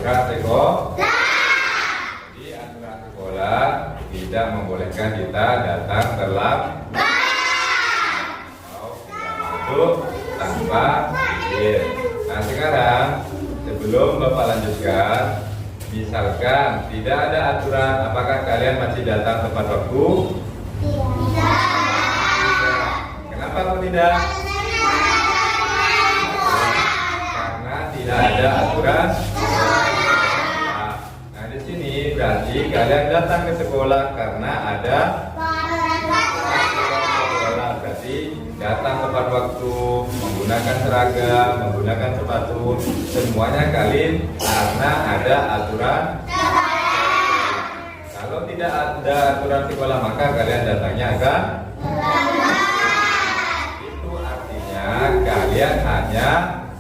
aturan sekolah. tidak membolehkan kita datang terlambat atau tidak masuk tanpa izin. Nah sekarang sebelum Bapak lanjutkan, misalkan tidak ada aturan, apakah kalian masih datang tepat waktu? Tidak. Kenapa kok tidak? Karena tidak ada aturan. Nah di sini berarti kalian datang ke sekolah karena ada sekolah, berarti datang tepat waktu, menggunakan seragam, menggunakan sepatu, semuanya kalian karena ada aturan. Kalau tidak ada aturan sekolah maka kalian datangnya akan itu artinya kalian hanya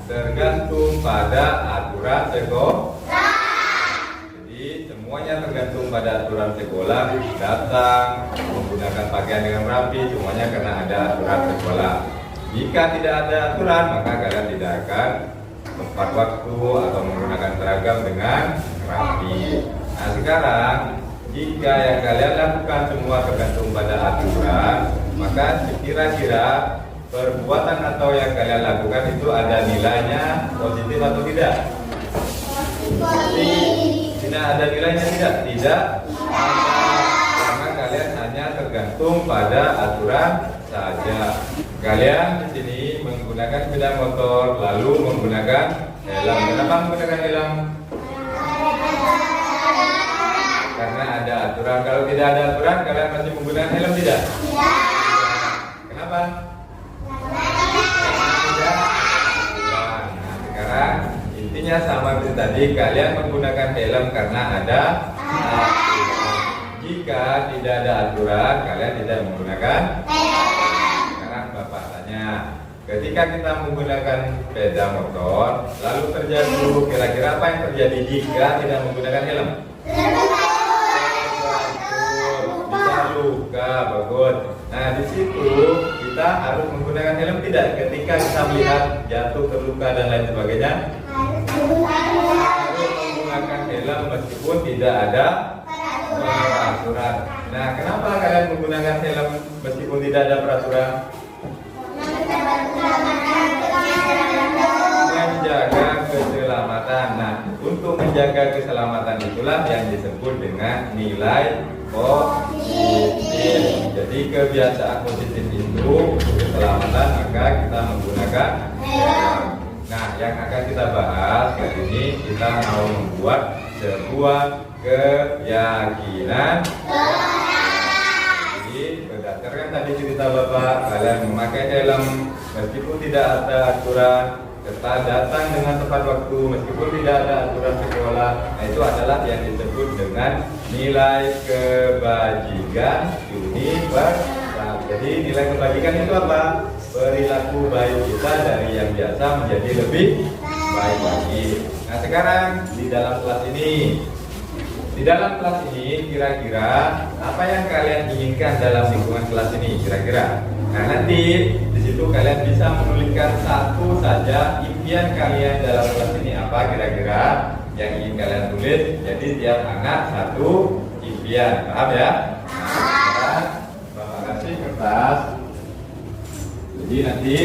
tergantung pada aturan sekolah. Jadi semuanya tergantung pada aturan sekolah, datang, menggunakan pakaian dengan rapi, semuanya karena ada aturan sekolah. Jika tidak ada aturan maka kalian tidak akan tepat waktu atau menggunakan seragam dengan rapi. Nah sekarang jika yang kalian lakukan semua tergantung pada aturan, maka kira-kira perbuatan atau yang kalian lakukan itu ada nilainya positif atau tidak? Tidak ada nilainya, tidak? Tidak ada, karena kalian hanya tergantung pada aturan saja. Kalian di sini menggunakan sepeda motor lalu menggunakan helm. Kenapa menggunakan helm? Karena ada aturan. Kalau tidak ada aturan, kalian masih menggunakan helm tidak? Tidak. Kenapa? Tidak. Nah, sekarang intinya sama seperti tadi, kalian menggunakan helm karena ada aturan. Jika tidak ada aturan, kalian tidak menggunakan helm. Sekarang Bapak tanya, ketika kita menggunakan sepeda motor, lalu terjatuh, kira-kira apa yang terjadi jika tidak menggunakan helm? Luka, bagus. Nah di situ kita harus menggunakan helm tidak? Ketika kita melihat jatuh, terluka dan lain sebagainya, harus menggunakan helm meskipun tidak ada peraturan. Nah kenapa kalian menggunakan helm meskipun tidak ada peraturan? Menjaga keselamatan. Nah untuk menjaga keselamatan itulah yang disebut dengan nilai positif. Jadi kebiasaan positif itu keselamatan, maka kita menggunakan helm. Nah yang akan kita bahas kali ini, kita mau membuat sebuah keyakinan. Jadi berdasarkan tadi cerita Bapak, kalian memakai helm meskipun tidak ada aturan, serta datang dengan tepat waktu meskipun tidak ada aturan sekolah. Nah itu adalah yang disebut dengan nilai kebajikan universal. Jadi nilai kebajikan itu apa? Perilaku baik kita dari yang biasa menjadi lebih baik lagi. Nah sekarang di dalam kelas ini kira-kira apa yang kalian inginkan dalam lingkungan kelas ini kira-kira? Nah nanti di situ kalian bisa menuliskan satu saja impian kalian dalam kelas ini, apa kira-kira yang ingin kalian tulis. Jadi tiap anak satu impian, paham ya? Nah, Bapak kasih kertas. Jadi nanti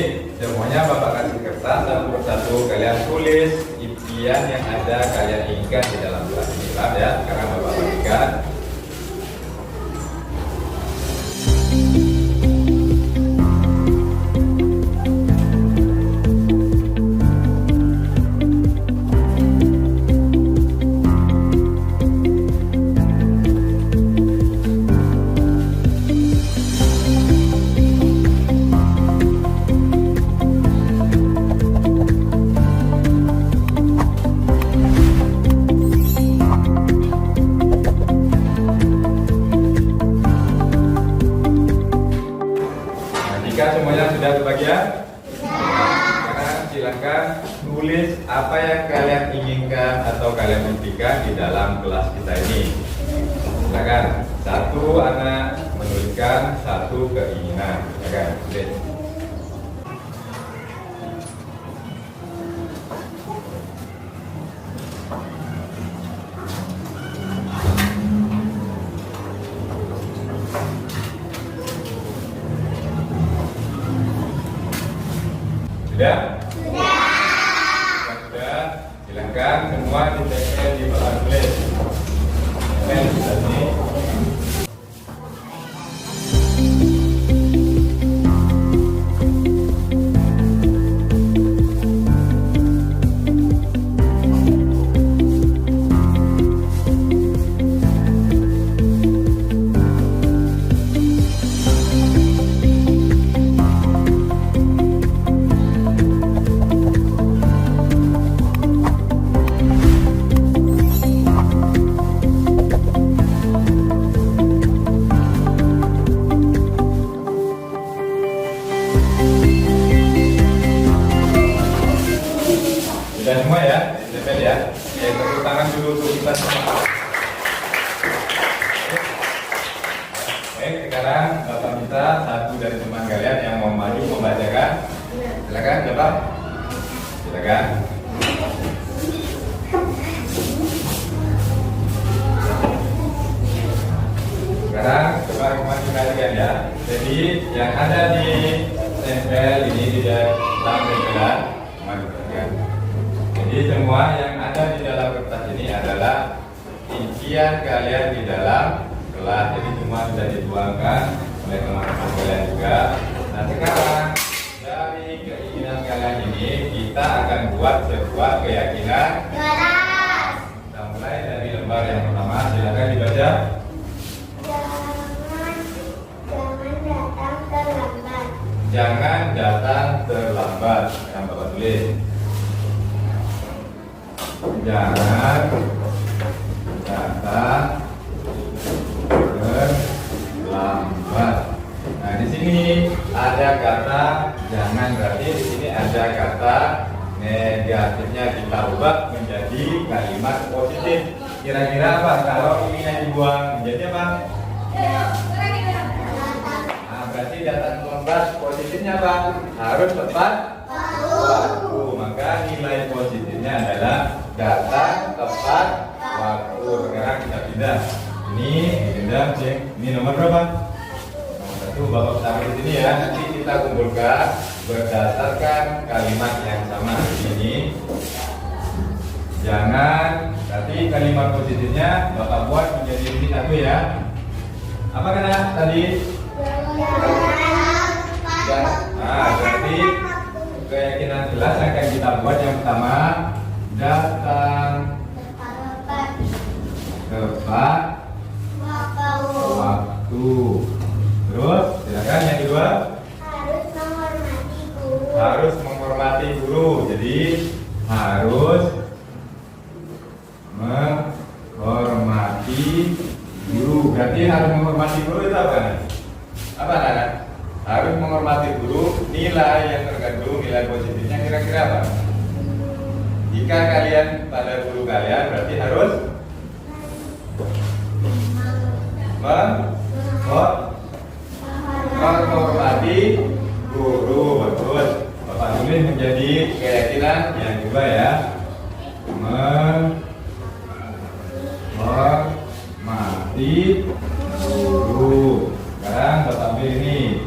semuanya Bapak kasih kertas, satu persatu kalian tulis impian yang ada kalian inginkan di dalam kelas ini, paham ya? Sekarang Bapak bagikan. Jika semuanya sudah kebagian, sekarang silakan tulis apa yang kalian inginkan atau kalian impikan di dalam kelas kita ini. Silakan, satu anak menuliskan satu keinginan. Silakan tulis. Sudah? Sudah. Silakan semua ditempel di papan tulis. Tempel di sini. Sudah semua ya, ditempel ya. Ya, tepuk tangan dulu untuk kita semua. Baik, sekarang Bapak minta satu dari teman kalian yang mau maju membacakan. Silakan, Bapak. Silakan. Sekarang coba maju kalian ya. Jadi yang ada di tempel ini tidak dalam tempelan, maju kalian. Jadi semua yang ada di dalam kertas ini adalah impian kalian di dalam kelas. Jadi semua sudah dituangkan oleh teman-teman kalian juga. Nah sekarang dari keinginan kalian ini kita akan buat sebuah keyakinan. Kita mulai dari lembar yang pertama. Silakan dibaca. Jangan datang terlambat. Yang Bapak tulis. Jangan datang terlambat. Nah di sini ada kata jangan, berarti di sini ada kata negatifnya kita ubah menjadi kalimat positif. Kira-kira apa kalau ininya dibuang menjadi apa? Nah berarti datang terlambat positifnya apa? Harus tepat waktu. Maka nilai positifnya adalah datang tepat waktu. Sekarang kita pindah. Ini pindah cek. Ini nomor berapa? Nomor 1. Bapak taruh di sini ya. Nanti kita kumpulkan berdasarkan kalimat yang sama. Ini jangan. Tapi kalimat positifnya Bapak buat menjadi ini satu ya. Apa kena tadi? Jangan. Nah, berarti keyakinan jelas akan kita buat yang pertama datang tepat waktu. Terus silakan yang kedua harus menghormati guru. Jadi harus menghormati guru. Berarti harus menghormati guru itu apa? Apa anak? Harus menghormati guru. Nilai yang terkandung nilai positifnya kira-kira apa? Jika kalian pada guru kalian berarti harus menghormati guru. Betul. Bapak tulis menjadi keyakinan yang kedua ya. Menghormati guru. Sekarang Bapak ambil ini.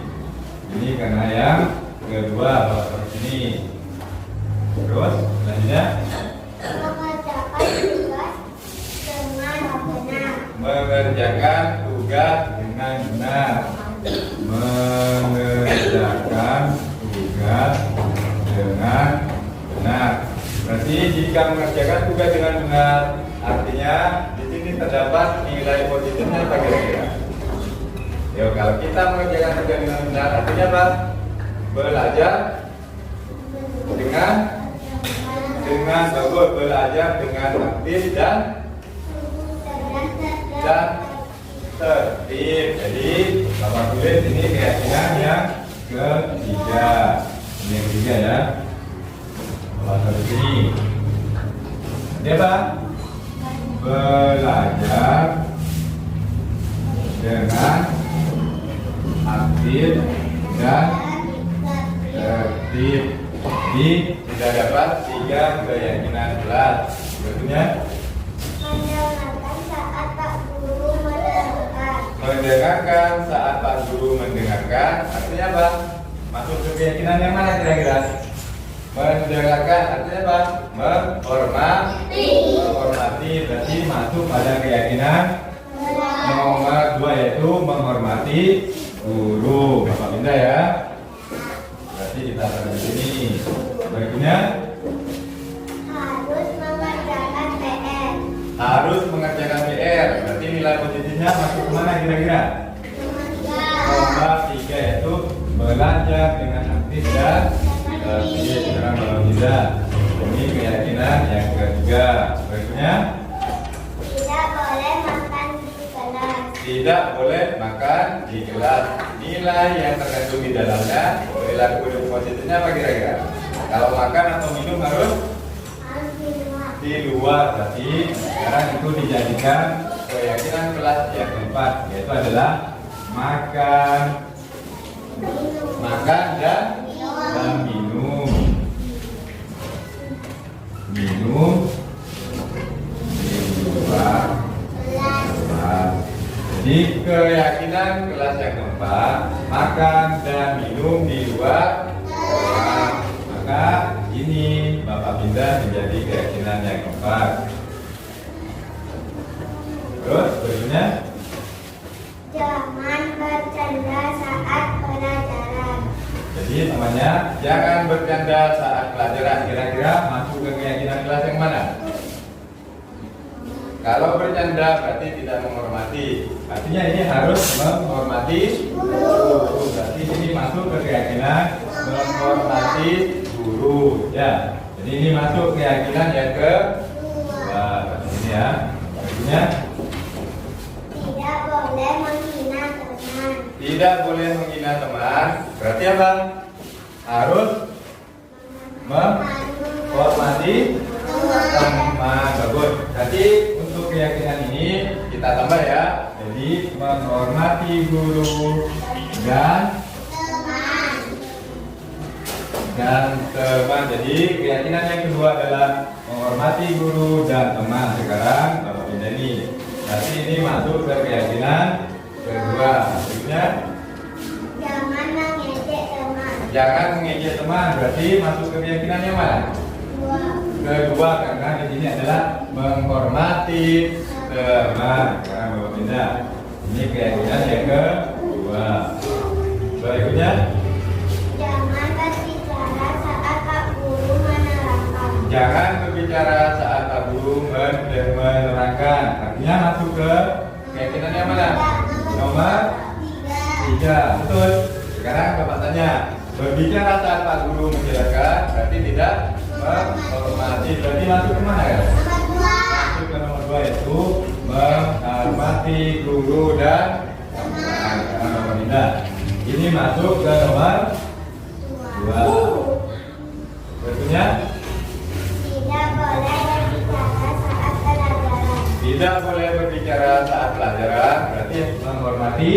Ini karena yang kedua Bapak taruh sini. Terus selanjutnya mengerjakan tugas dengan benar. Mengerjakan tugas dengan benar. Berarti jika mengerjakan tugas dengan benar, artinya di sini terdapat nilai positifnya apa kira-kira? Yo, kalau kita mengerjakan tugas dengan benar, artinya apa? Belajar dengan bagus, belajar dengan aktif dan tertib. Jadi Bapak tulis ini keyakinan yang ketiga. Ini yang ketiga ya. Bapak tulis ini. Ini apa? Belajar dengan aktif dan tertib. Jadi tidak dapat tiga keyakinan jelas. Berikutnya mendengarkan saat Pak Guru mendengarkan. Artinya apa? Masuk ke keyakinan yang mana kira-kira? Mendengarkan artinya apa? Menghormati berarti masuk pada keyakinan nomor 2 yaitu menghormati guru. Bapak pindah ya. Berarti kita taruh di sini. Berikutnya harus mengerjakan PR. Berarti nilai positifnya masuk kemana kira-kira? Nomor 3 yaitu belajar dengan aktif dan sekarang belum tidak. Ini keyakinan yang ketiga. Berikutnya tidak boleh makan di kelas. Nilai yang terkandung di dalamnya perilaku hidup positifnya apa kira-kira? Kalau makan atau minum harus di luar. Berarti sekarang itu dijadikan keyakinan kelas yang keempat, yaitu adalah makan dan minum di luar. Jadi keyakinan kelas yang keempat, makan dan minum di luar kelas. Maka ini Bapak pindah menjadi keyakinan yang keempat. Terus berikutnya, jangan bercanda saat pelajaran. jadi namanya jangan bercanda saat pelajaran. Kira-kira masuk ke keyakinan kelas yang mana? Kalau bercanda berarti tidak menghormati. Artinya ini harus menghormati guru. Berarti ini masuk ke keyakinan menghormati guru. Ya. Jadi ini masuk keyakinan yang kedua. Ini ya. Artinya Tidak boleh menghina teman. tidak boleh menghina teman. Berarti apa? Harus menghormati teman. Bagus. Jadi untuk keyakinan ini kita tambah ya. Jadi menghormati guru dan teman. Jadi keyakinan yang kedua adalah menghormati guru dan teman. Sekarang Bapak pindah ini. Berarti ini masuk ke keyakinan kedua. Maksudnya Jangan mengejek teman. jangan mengejek teman. Berarti masuk ke keyakinan yang mana? Kedua, karena di sini adalah menghormati teman. Sekarang Bapak pindah. Ini keyakinan yang kedua. Berikutnya, Jangan berbicara saat Pak Guru menerangkan. jangan berbicara saat Pak Guru menerangkan. Artinya masuk ke keyakinan yang mana? Nomor 3. Betul. Sekarang Bapak tanya, berbicara saat Pak Guru menjelaskan berarti tidak menghormati. Berarti masuk ke mana ya? Masuk ke nomor 2 yaitu menghormati guru dan teman. Sekarang Bapak pindah. Ini masuk ke nomor 2. Berikutnya, Tidak boleh berbicara saat pelajaran. tidak boleh berbicara saat pelajaran. Berarti menghormati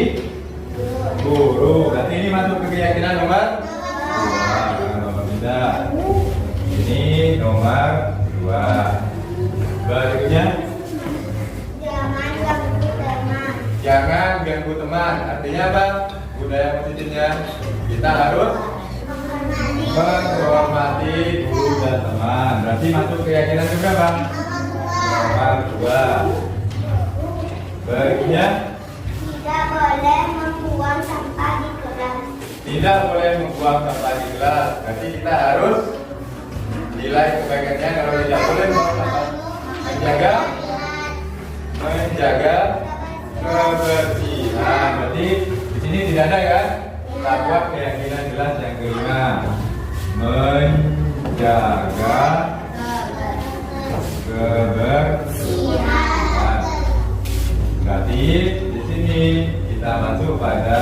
guru. Berarti ini masuk ke keyakinan nomor 2. Nomor pindah. Ini nomor 2. Berikutnya, Jangan ganggu teman. jangan ganggu teman. Artinya apa? Budaya positifnya kita harus menghormati guru dan teman. Berarti masuk keyakinan ke berapa? Nomor 2. Berikutnya, Tidak boleh membuang sampah di kelas. tidak boleh membuang sampah di kelas. Berarti kita harus nilai kebaikannya kalau tidak boleh membuang sampah. Menjaga kebersihan. Berarti di sini tidak ada ya. Kita buat keyakinan jelas yang kelima. Menjaga kebersihan. Berarti di sini kita masuk pada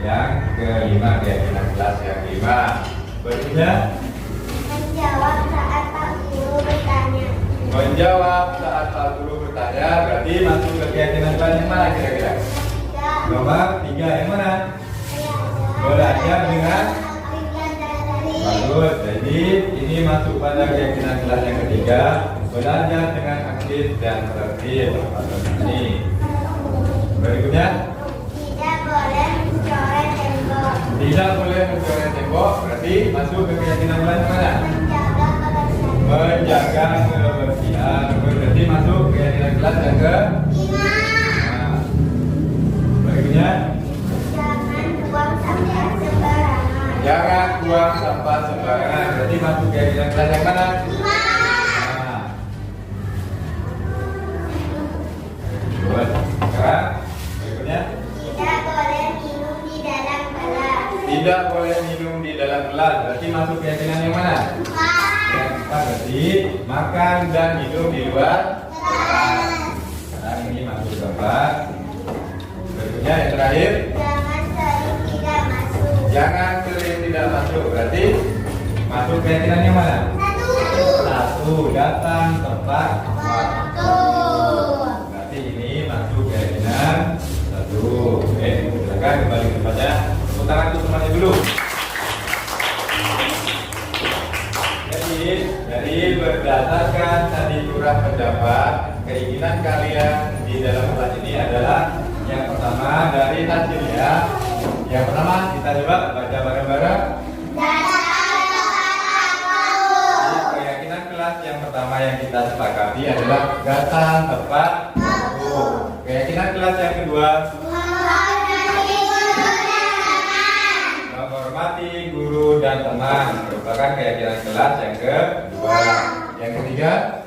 yang kelima, keyakinan kelas yang kelima. Berikutnya, Menjawab saat Pak Guru bertanya. menjawab saat Pak Guru bertanya. Berarti masuk ke keyakinan kelas yang mana kira-kira? Nomor 3 yang mana? Belajar dengan bagus. Jadi ini masuk pada keyakinan kelas yang ketiga. Belajar dengan aktif dan tertib. Ini. Berikutnya, Tidak boleh mencoret tembok. tidak boleh mencoret tembok. Berarti masuk ke keyakinan kelas yang mana? menjaga kebersihan. Berarti masuk keyakinan kelas yang ke 5. Nah, berikutnya, jangan buang sampah sembarangan. Berarti masuk keyakinan kelas yang mana? 5. Nah. Good. Sekarang berikutnya, tidak boleh minum di dalam kelas. Berarti masuk keyakinan yang mana? Yang berarti makan dan minum di luar kelas. Sekarang ini masuk keempat. Berikutnya yang terakhir, jangan sering tidak masuk. Berarti masuk keyakinan yang mana? 1. Datang tepat waktu. Berarti ini masuk keyakinan 1. Oke, silakan kembali ke tempatnya. Tepuk tangan untuk semuanya dulu. Jadi berdasarkan tadi curah pendapat, keinginan kalian di dalam kelas ini adalah yang pertama dari hasilnya. Yang pertama kita coba baca bareng-bareng. Keyakinan kelas yang pertama yang kita sepakati adalah datang tepat waktu. Keyakinan kelas yang kedua, menghormati guru dan teman, merupakan keyakinan kelas yang kedua. Yang ketiga,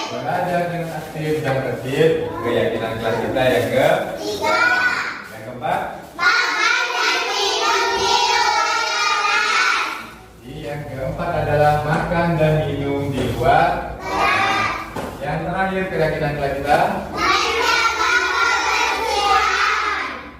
belajar dengan aktif dan tertib, keyakinan kelas kita yang ketiga. Yang keempat, yang keempat adalah makan dan minum di luar. Yang terakhir keyakinan kelas kita,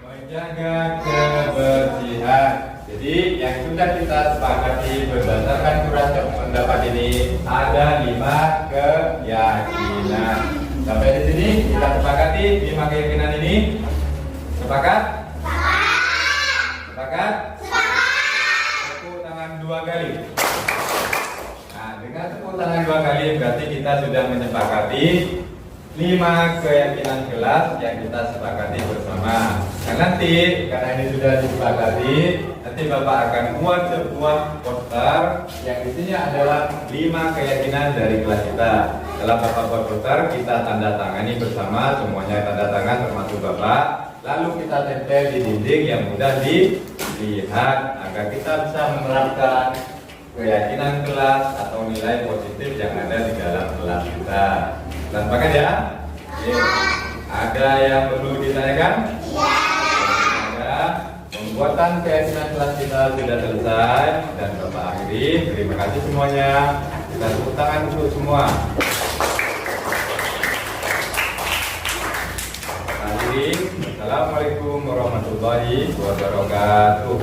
menjaga kebersihan. Jadi yang sudah kita sepakati berdasarkan curah pendapat ini ada 5 keyakinan. Sampai di sini kita sepakati 5 keyakinan ini. Sepakat? Sepakat? Tepuk tangan 2 kali. Nah, dengan tepuk tangan 2 kali berarti kita sudah menyepakati 5 keyakinan kelas yang kita sepakati bersama. Nah, nanti karena ini sudah disepakati, nanti Bapak akan buat sebuah poster yang isinya adalah 5 keyakinan dari kelas kita. Setelah Bapak buat poster, kita tanda tangani bersama, semuanya tanda tangan termasuk Bapak. Lalu kita tempel di dinding yang mudah dilihat agar kita bisa menerapkan keyakinan kelas atau nilai positif yang ada di dalam kelas kita. Dan pakai ya? Ada yang perlu ditanyakan? Ada. Pembuatan keyakinan kelas kita sudah selesai dan Bapak akhiri. Terima kasih semuanya. Kita tepuk tangan untuk semua. Akhiri. Assalamualaikum warahmatullahi wabarakatuh.